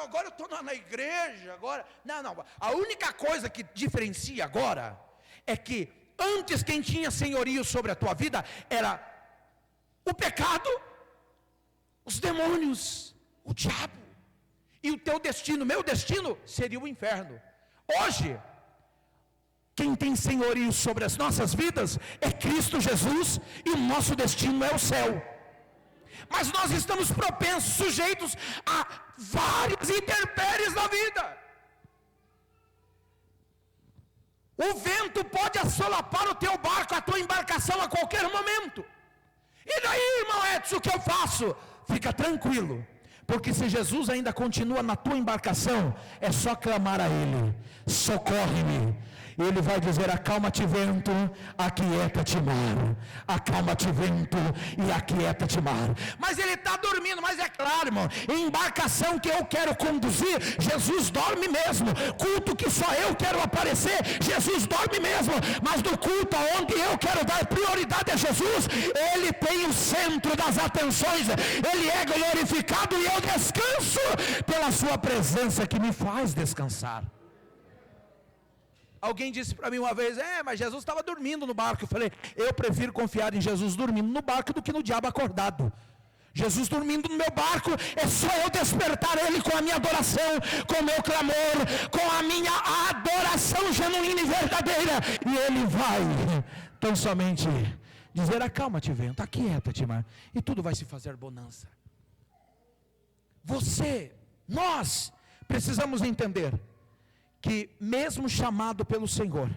Agora eu estou na igreja, agora. Não. A única coisa que diferencia agora é que antes quem tinha senhorio sobre a tua vida era o pecado, os demônios, o diabo. E o teu destino, meu destino, seria o inferno. Hoje, quem tem senhorio sobre as nossas vidas é Cristo Jesus, e o nosso destino é o céu. Mas nós estamos propensos, sujeitos a várias intempéries da vida. O vento pode assolapar o teu barco, a tua embarcação a qualquer momento. E daí, irmão Edson, o que eu faço? Fica tranquilo, porque se Jesus ainda continua na tua embarcação, é só clamar a Ele: socorre-me. Ele vai dizer: acalma-te vento, aquieta-te mar. Acalma-te vento e aquieta-te mar. Mas ele está dormindo. Mas é claro, irmão, em embarcação que eu quero conduzir, Jesus dorme mesmo. Culto que só eu quero aparecer, Jesus dorme mesmo. Mas do culto onde eu quero dar prioridade a Jesus, Ele tem o centro das atenções. Ele é glorificado e eu descanso pela sua presença que me faz descansar. Alguém disse para mim uma vez: mas Jesus estava dormindo no barco. Eu falei: eu prefiro confiar em Jesus dormindo no barco do que no diabo acordado. Jesus dormindo no meu barco, é só eu despertar Ele com a minha adoração, com o meu clamor, com a minha adoração genuína e verdadeira, e Ele vai tão somente dizer: acalma-te vento, aquieta-te mar, e tudo vai se fazer bonança. Nós precisamos entender que mesmo chamado pelo Senhor,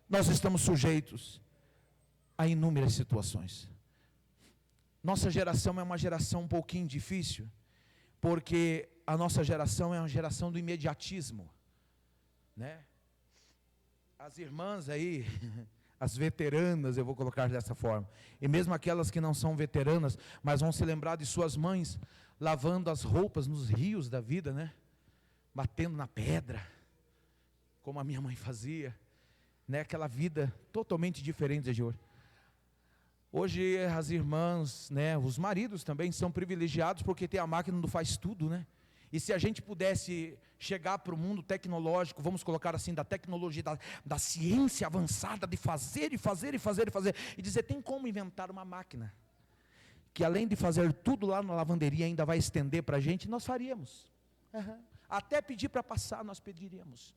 nós estamos sujeitos a inúmeras situações. Nossa geração é uma geração um pouquinho difícil, porque a nossa geração é uma geração do imediatismo, né? As irmãs aí, as veteranas, eu vou colocar dessa forma, e mesmo aquelas que não são veteranas, mas vão se lembrar de suas mães lavando as roupas nos rios da vida, né? Batendo na pedra, como a minha mãe fazia, né? Aquela vida totalmente diferente de hoje. Hoje as irmãs, né, os maridos também são privilegiados porque tem a máquina do faz tudo, né? E se a gente pudesse chegar para o mundo tecnológico, vamos colocar assim, da tecnologia, da ciência avançada, de fazer e fazer e fazer e fazer, e dizer: tem como inventar uma máquina que além de fazer tudo lá na lavanderia, ainda vai estender para a gente, nós faríamos. Até pedir para passar, nós pediríamos.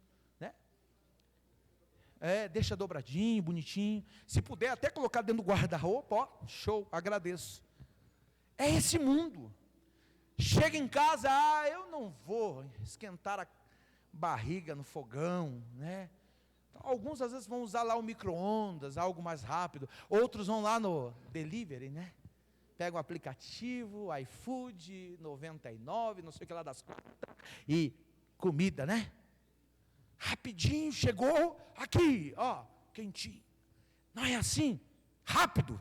Deixa dobradinho, bonitinho. Se puder até colocar dentro do guarda-roupa, ó, show, agradeço. É esse mundo. Chega em casa: eu não vou esquentar a barriga no fogão, né? Alguns às vezes vão usar lá o micro-ondas, algo mais rápido. Outros vão lá no delivery, né? Pega o aplicativo, iFood, 99, não sei o que lá das contas, e comida, né? Rapidinho, chegou aqui, ó, quentinho. Não é assim? Rápido.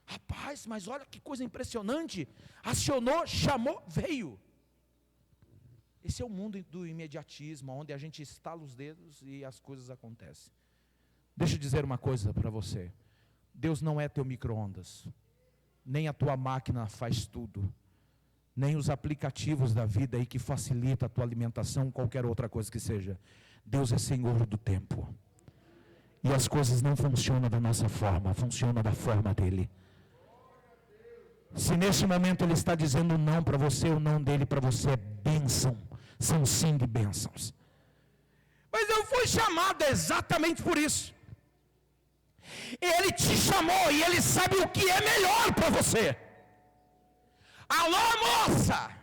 Rapaz, mas olha que coisa impressionante. Acionou, chamou, veio. Esse é o mundo do imediatismo, onde a gente estala os dedos e as coisas acontecem. Deixa eu dizer uma coisa para você. Deus não é teu micro-ondas. Nem a tua máquina faz tudo. Nem os aplicativos da vida aí que facilita a tua alimentação, qualquer outra coisa que seja. Deus é Senhor do tempo. E as coisas não funcionam da nossa forma, funcionam da forma dEle. Se neste momento Ele está dizendo não para você, o não dEle para você é bênção. São sim de bênçãos. Mas eu fui chamado exatamente por isso. Ele te chamou e Ele sabe o que é melhor para você. Alô, moça!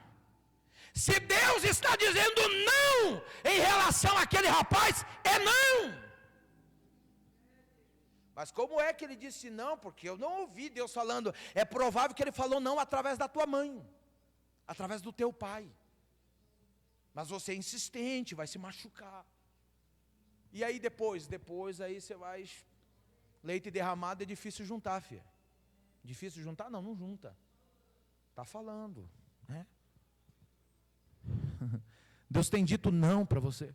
Se Deus está dizendo não em relação àquele rapaz, é não. Mas como é que ele disse não? Porque eu não ouvi Deus falando. É provável que ele falou não através da tua mãe, através do teu pai. Mas você é insistente, vai se machucar. E aí depois aí você vai... Leite derramado é difícil juntar, filha. Difícil juntar? Não junta. Está falando, né? Deus tem dito não para você.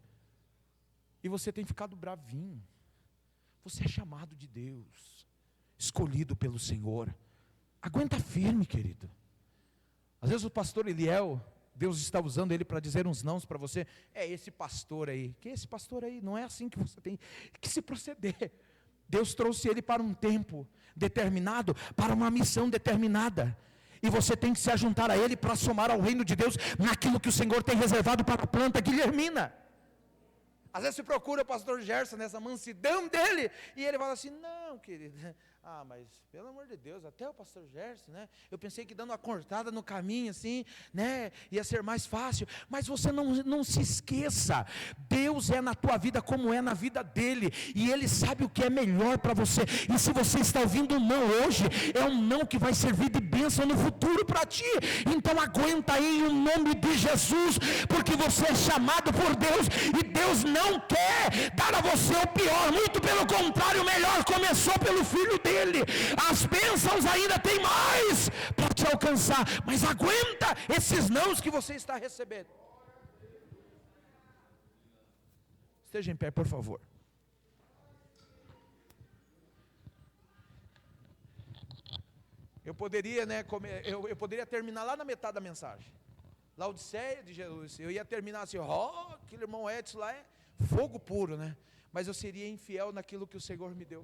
E você tem ficado bravinho. Você é chamado de Deus, escolhido pelo Senhor. Aguenta firme, querido. Às vezes o pastor Eliel, Deus está usando ele para dizer uns nãos para você. É esse pastor aí. Que é esse pastor aí? Não é assim que você tem que se proceder. Deus trouxe ele para um tempo determinado, para uma missão determinada. E você tem que se ajuntar a Ele para somar ao reino de Deus naquilo que o Senhor tem reservado para a planta que germina. Às vezes se procura o pastor Gerson nessa mansidão dele, e ele fala assim: não, querido, Ah, mas pelo amor de Deus, até o pastor Gerson, né? Eu pensei que dando uma cortada no caminho assim, né? Ia ser mais fácil. Mas você não se esqueça, Deus é na tua vida como é na vida dele. E Ele sabe o que é melhor para você. E se você está ouvindo um não hoje, é um não que vai servir de bênção no futuro para ti. Então aguenta aí em nome de Jesus, porque você é chamado por Deus. E Deus não quer dar a você o pior. Muito pelo contrário, o melhor começou pelo Filho dele. As bênçãos ainda tem mais para te alcançar, mas aguenta esses nãos que você está recebendo. Esteja em pé, por favor. Eu poderia, né, eu poderia terminar lá na metade da mensagem. Laodiceia de Jesus. Eu ia terminar assim, aquele irmão Edson lá é fogo puro, né? Mas eu seria infiel naquilo que o Senhor me deu.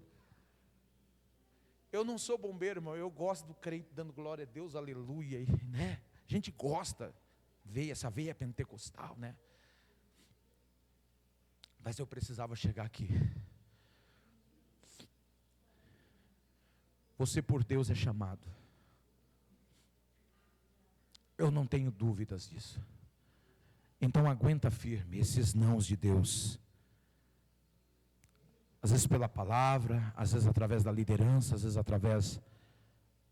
Eu não sou bombeiro, irmão, eu gosto do crente dando glória a Deus, aleluia, né? A gente gosta, essa veia pentecostal, né? Mas eu precisava chegar aqui. Você por Deus é chamado. Eu não tenho dúvidas disso. Então aguenta firme esses nãos de Deus. Às vezes pela palavra, às vezes através da liderança, às vezes através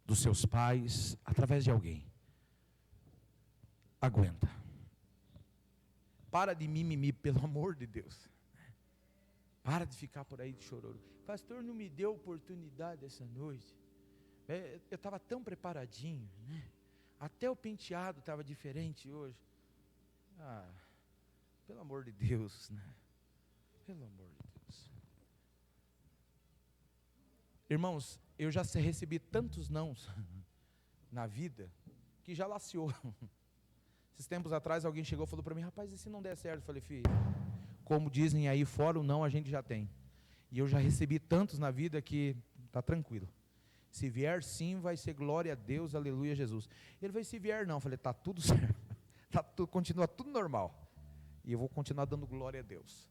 dos seus pais, através de alguém. Aguenta. Para de mimimi, pelo amor de Deus. Para de ficar por aí de chororô. Pastor, não me deu oportunidade essa noite. Eu estava tão preparadinho, né? Até o penteado estava diferente hoje. Pelo amor de Deus, né? Pelo amor de Deus. Irmãos, eu já recebi tantos nãos na vida que já laciou. Esses tempos atrás alguém chegou e falou para mim, rapaz, e se não der certo? Eu falei, filho, como dizem aí fora, o não a gente já tem. E eu já recebi tantos na vida que está tranquilo. Se vier sim, vai ser glória a Deus, aleluia, Jesus. Ele vai, se vier não, eu falei, está tudo certo, continua tudo normal. E eu vou continuar dando glória a Deus.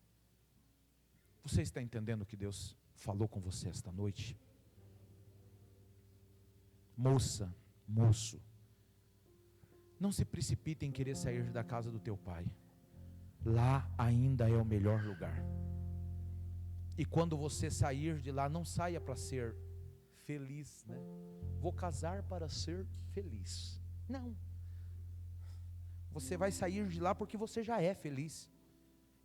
Você está entendendo o que Deus falou com você esta noite? Moça, moço, não se precipite em querer sair da casa do teu pai. Lá ainda é o melhor lugar. E quando você sair de lá, não saia para ser feliz, né? Vou casar para ser feliz. Não. Você vai sair de lá porque você já é feliz.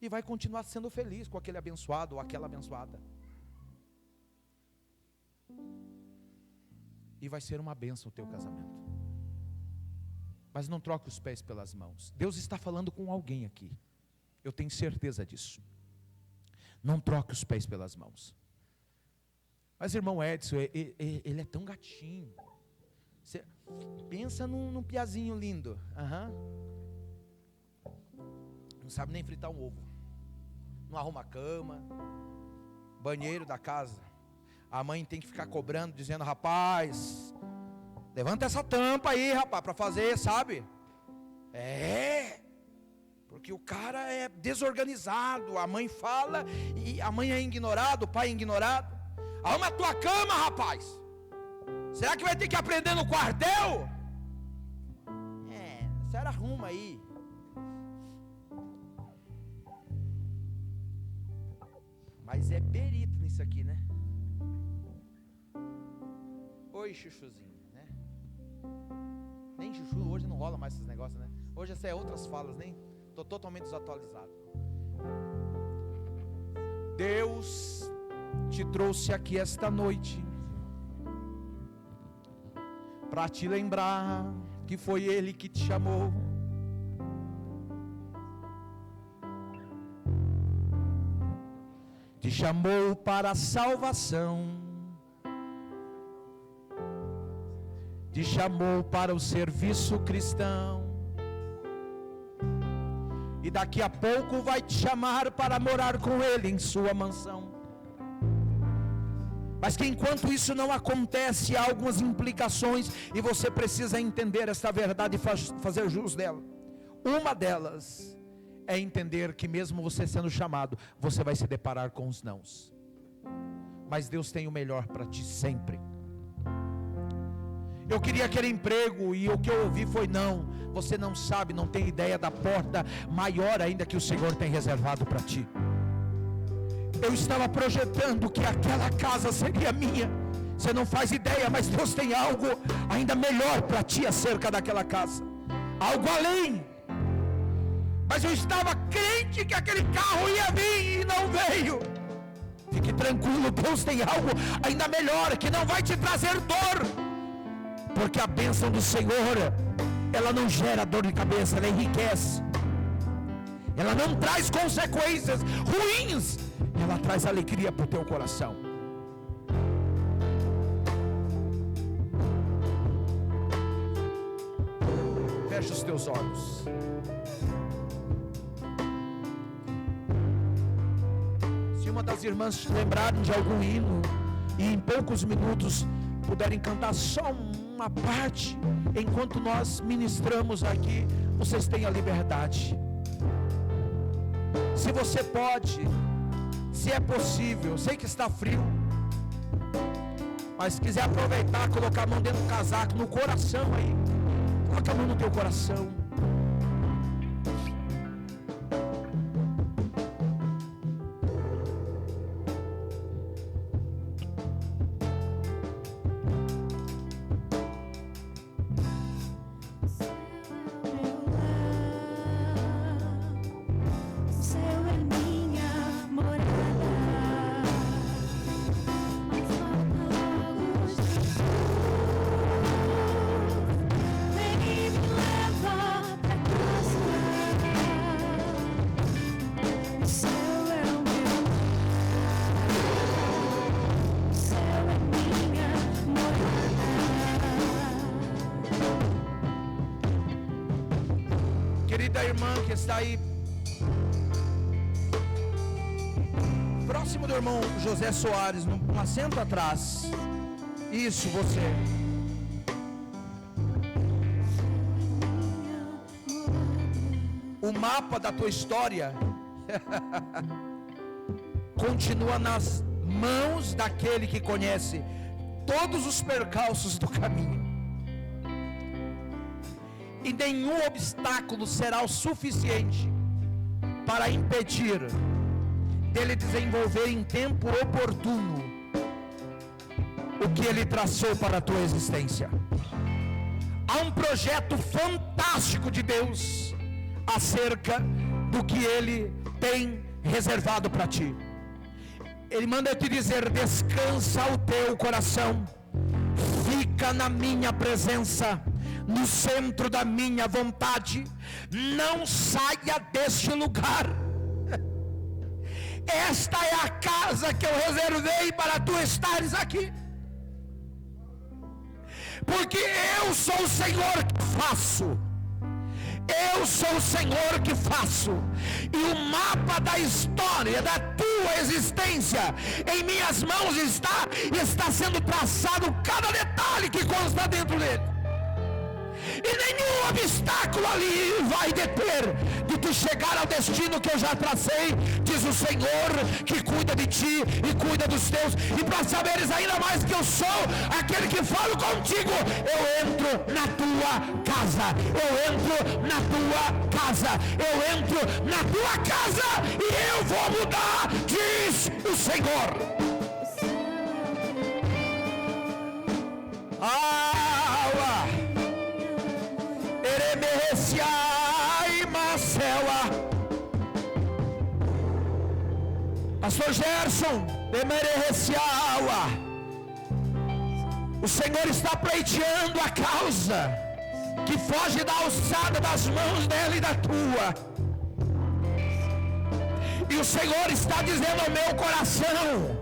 E vai continuar sendo feliz com aquele abençoado ou aquela abençoada. E vai ser uma bênção o teu casamento. Mas não troque os pés pelas mãos. Deus está falando com alguém aqui. Eu tenho certeza disso. Não troque os pés pelas mãos. Mas irmão Edson, ele é tão gatinho. Você pensa num piazinho lindo. Não sabe nem fritar um ovo. Não arruma a cama. Banheiro da casa. A mãe tem que ficar cobrando, dizendo, rapaz, levanta essa tampa aí, rapaz, para fazer, sabe? Porque o cara é desorganizado. A mãe fala e a mãe é ignorada, o pai é ignorado. Arruma a tua cama, rapaz. Será que vai ter que aprender no quartel? A senhora arruma aí. Mas é perito nisso aqui, né? Oi, chuchuzinho, né? Nem chuchu, hoje não rola mais esses negócios, né? Hoje essa é outras falas, nem estou totalmente desatualizado. Deus te trouxe aqui esta noite para te lembrar que foi Ele que te chamou. Te chamou para a salvação. Te chamou para o serviço cristão. E daqui a pouco vai te chamar para morar com Ele em sua mansão. Mas que enquanto isso não acontece, há algumas implicações, e você precisa entender esta verdade e fazer jus dela. Uma delas é entender que mesmo você sendo chamado, você vai se deparar com os nãos. Mas Deus tem o melhor para ti sempre. Eu queria aquele emprego e o que eu ouvi foi não. Você não sabe, não tem ideia da porta maior ainda que o Senhor tem reservado para ti. Eu estava projetando que aquela casa seria minha. Você não faz ideia, mas Deus tem algo ainda melhor para ti acerca daquela casa. Algo além. Mas eu estava crente que aquele carro ia vir e não veio. Fique tranquilo, Deus tem algo ainda melhor, que não vai te trazer dor. Porque a bênção do Senhor, ela não gera dor de cabeça, ela enriquece. Ela não traz consequências ruins, ela traz alegria para o teu coração. Fecha os teus olhos. Se uma das irmãs lembrarem de algum hino e em poucos minutos puderem cantar só uma parte, enquanto nós ministramos aqui, vocês têm a liberdade. Se você pode, se é possível, sei que está frio, mas se quiser aproveitar, colocar a mão dentro do casaco, no coração aí, coloca a mão no teu coração. Querida irmã que está aí próximo do irmão José Soares, um assento atrás. Isso, você. O mapa da tua história continua nas mãos daquele que conhece todos os percalços do caminho. E nenhum obstáculo será o suficiente para impedir dele desenvolver em tempo oportuno o que ele traçou para a tua existência. Há um projeto fantástico de Deus acerca do que ele tem reservado para ti. Ele manda te dizer: descansa o teu coração, fica na minha presença, no centro da minha vontade, não saia deste lugar. Esta é a casa que eu reservei para tu estares aqui, porque eu sou o Senhor que faço. Eu sou o Senhor que faço, e o mapa da história da tua existência em minhas mãos está sendo traçado, cada detalhe que consta dentro dele. E nenhum obstáculo ali vai deter de tu chegar ao destino que eu já tracei, diz o Senhor, que cuida de ti e cuida dos teus. E para saberes ainda mais que eu sou aquele que falo contigo, eu entro na tua casa, eu entro na tua casa, eu entro na tua casa e eu vou mudar, diz o Senhor. Pastor Gerson, o Senhor está pleiteando a causa que foge da alçada das mãos dela e da tua. E o Senhor está dizendo ao meu coração: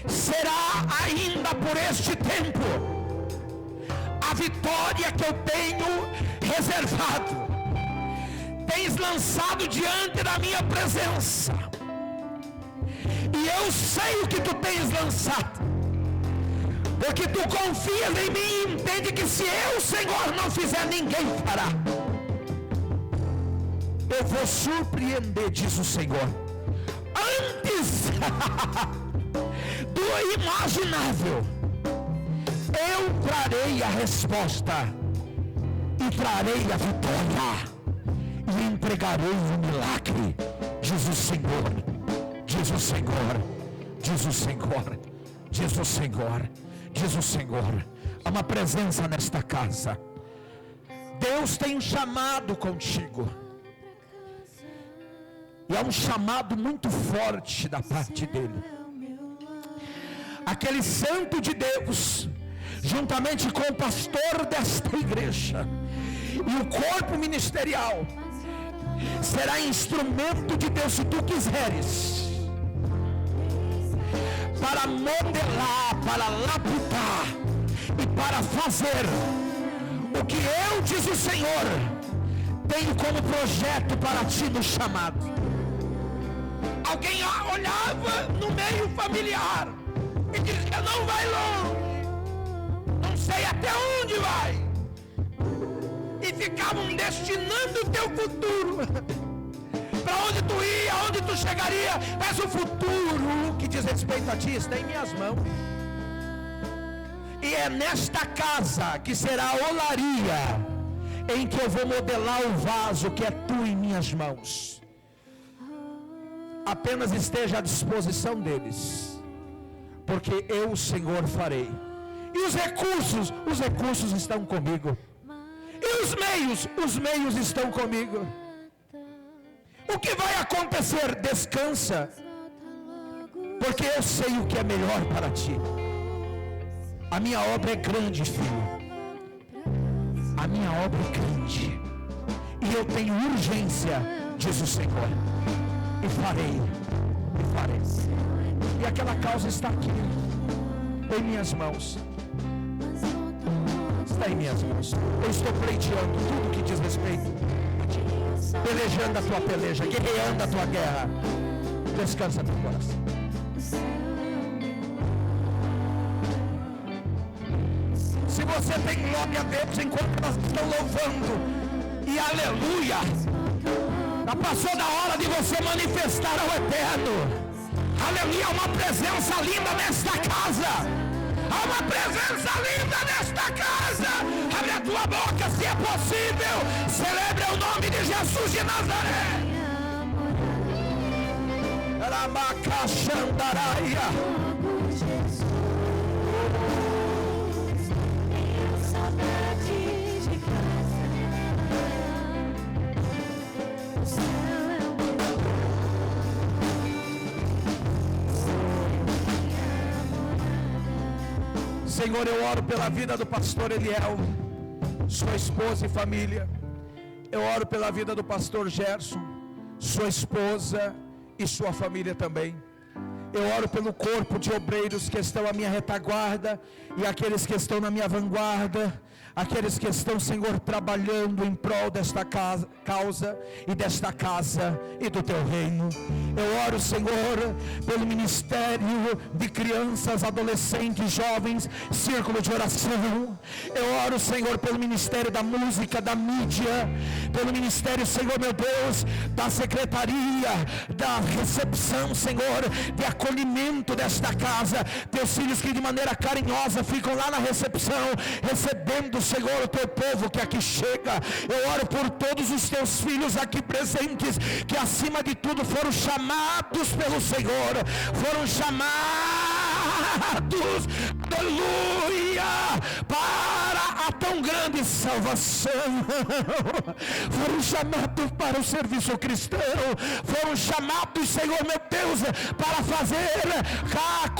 será ainda por este tempo a vitória que eu tenho reservado. Tens lançado diante da minha presença, e eu sei o que tu tens lançado, porque tu confias em mim e entende que se eu, Senhor, não fizer, ninguém fará. Eu vou surpreender, diz o Senhor, antes do imaginável. eu trarei a resposta, e trarei a vitória, e entregarei o milagre, diz o Senhor, diz o Senhor, diz o Senhor, diz o Senhor, diz o Senhor. Há uma presença nesta casa. Deus tem um chamado contigo, e é um chamado muito forte da parte dele. Aquele santo de Deus, juntamente com o pastor desta igreja e o corpo ministerial, será instrumento de Deus, se tu quiseres, para modelar, para lapidar e para fazer o que eu, diz o Senhor, tenho como projeto para ti no chamado. Alguém olhava no meio familiar e dizia: não vai longe, não sei até onde vai, e ficavam destinando o teu futuro, para onde tu ia, onde tu chegaria. Mas o futuro que diz respeito a ti está em minhas mãos, e é nesta casa que será a olaria em que eu vou modelar o vaso que é tu em minhas mãos. Apenas esteja à disposição deles, porque eu, o Senhor, farei. E os recursos estão comigo. E os meios estão comigo. O que vai acontecer? Descansa, porque eu sei o que é melhor para ti. A minha obra é grande, filho. A minha obra é grande, e eu tenho urgência, diz o Senhor. E farei. E aquela causa está aqui, em minhas mãos. Está em minhas mãos. Eu estou pleiteando tudo que diz respeito a ti, pelejando a tua peleja, guerreando a tua guerra. Descansa no coração. Se você tem glória a Deus enquanto elas estão louvando, e aleluia, já passou da hora de você manifestar ao eterno. Aleluia, há uma presença linda nesta casa. Há uma presença linda nesta casa. Abre a tua boca, se é possível. Celebre o nome de Jesus de Nazaré. Ramacachandaraia. Senhor, eu oro pela vida do pastor Eliel, sua esposa e família. Eu oro pela vida do pastor Gerson, sua esposa e sua família também. Eu oro pelo corpo de obreiros que estão à minha retaguarda e aqueles que estão na minha vanguarda, aqueles que estão, Senhor, trabalhando em prol desta causa e desta casa e do teu reino. Eu oro, Senhor, pelo ministério de crianças, adolescentes, jovens, círculo de oração. Eu oro, Senhor, pelo ministério da música, da mídia, pelo ministério, Senhor, meu Deus, da secretaria, da recepção, Senhor, de acolhimento desta casa. Teus filhos que de maneira carinhosa ficam lá na recepção, recebendo, Senhor, o teu povo que aqui chega. Eu oro por todos os teus filhos aqui presentes, que acima de tudo foram chamados pelo Senhor, foram chamados, aleluia, para a tão grande salvação, foram chamados para o serviço cristão, foram chamados, Senhor, meu Deus, para fazer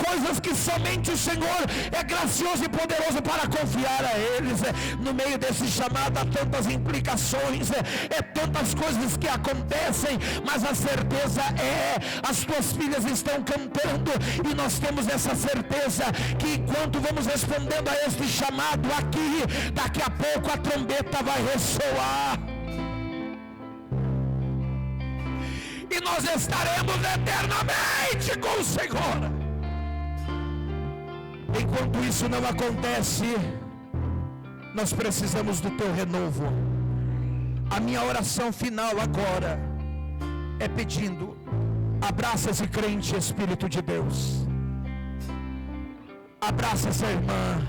coisas que somente o Senhor é gracioso e poderoso para confiar a eles. No meio desse chamado há tantas implicações, tantas coisas que acontecem, mas a certeza é, as tuas filhas estão cantando, e nós temos essa certeza que enquanto vamos respondendo a este chamado aqui, daqui a pouco a trombeta vai ressoar e nós estaremos eternamente com o Senhor. Enquanto isso não acontece, nós precisamos do teu renovo. A minha oração final agora é pedindo: abraça esse crente, Espírito de Deus, abraça essa irmã,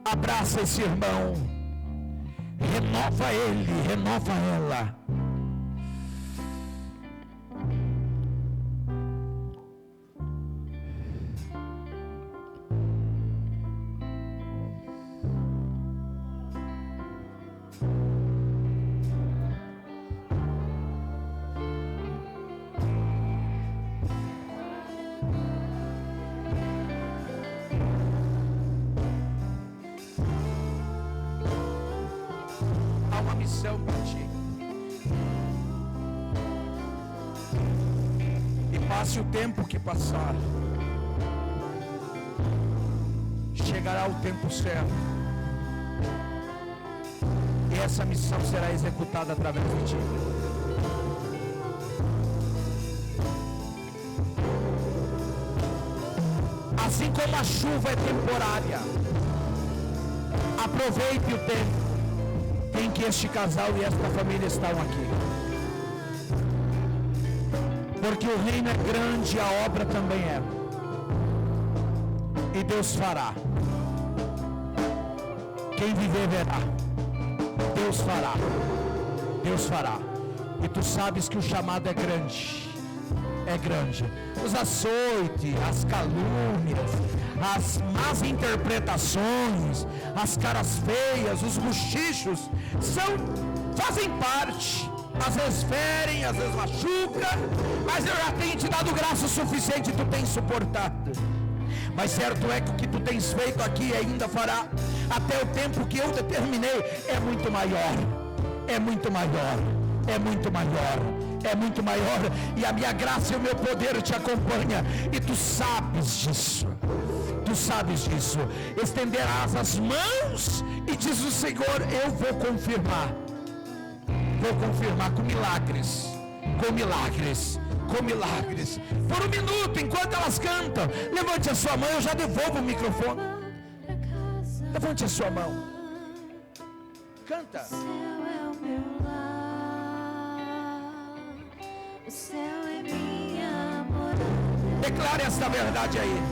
Abraça esse irmão. Renova ele, renova ela. Missão para ti. E passe o tempo que passar, chegará o tempo certo, e essa missão será executada através de ti. Assim como a chuva é temporária, aproveite o tempo em que este casal e esta família estão aqui, porque o reino é grande e a obra também é, e Deus fará. Quem viver verá. Deus fará, Deus fará. E tu sabes que o chamado é grande, é grande. Os açoites, as calúnias, as más interpretações, as caras feias, os bochichos, fazem parte. Às vezes ferem, às vezes machuca, mas eu já tenho te dado graça suficiente, tu tens suportado. Mas certo é que o que tu tens feito aqui ainda fará, até o tempo que eu determinei, é muito maior, é muito maior, é muito maior, é muito maior, e a minha graça e o meu poder te acompanha, e tu sabes disso. Tu sabes disso. Estenderás as mãos e diz o Senhor, eu vou confirmar com milagres, com milagres, com milagres. Por um minuto, enquanto elas cantam, levante a sua mão, eu já devolvo o microfone. Levante a sua mão, canta. O céu é o meu lar, o céu é minha morada. Declare esta verdade aí.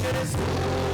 Jesus.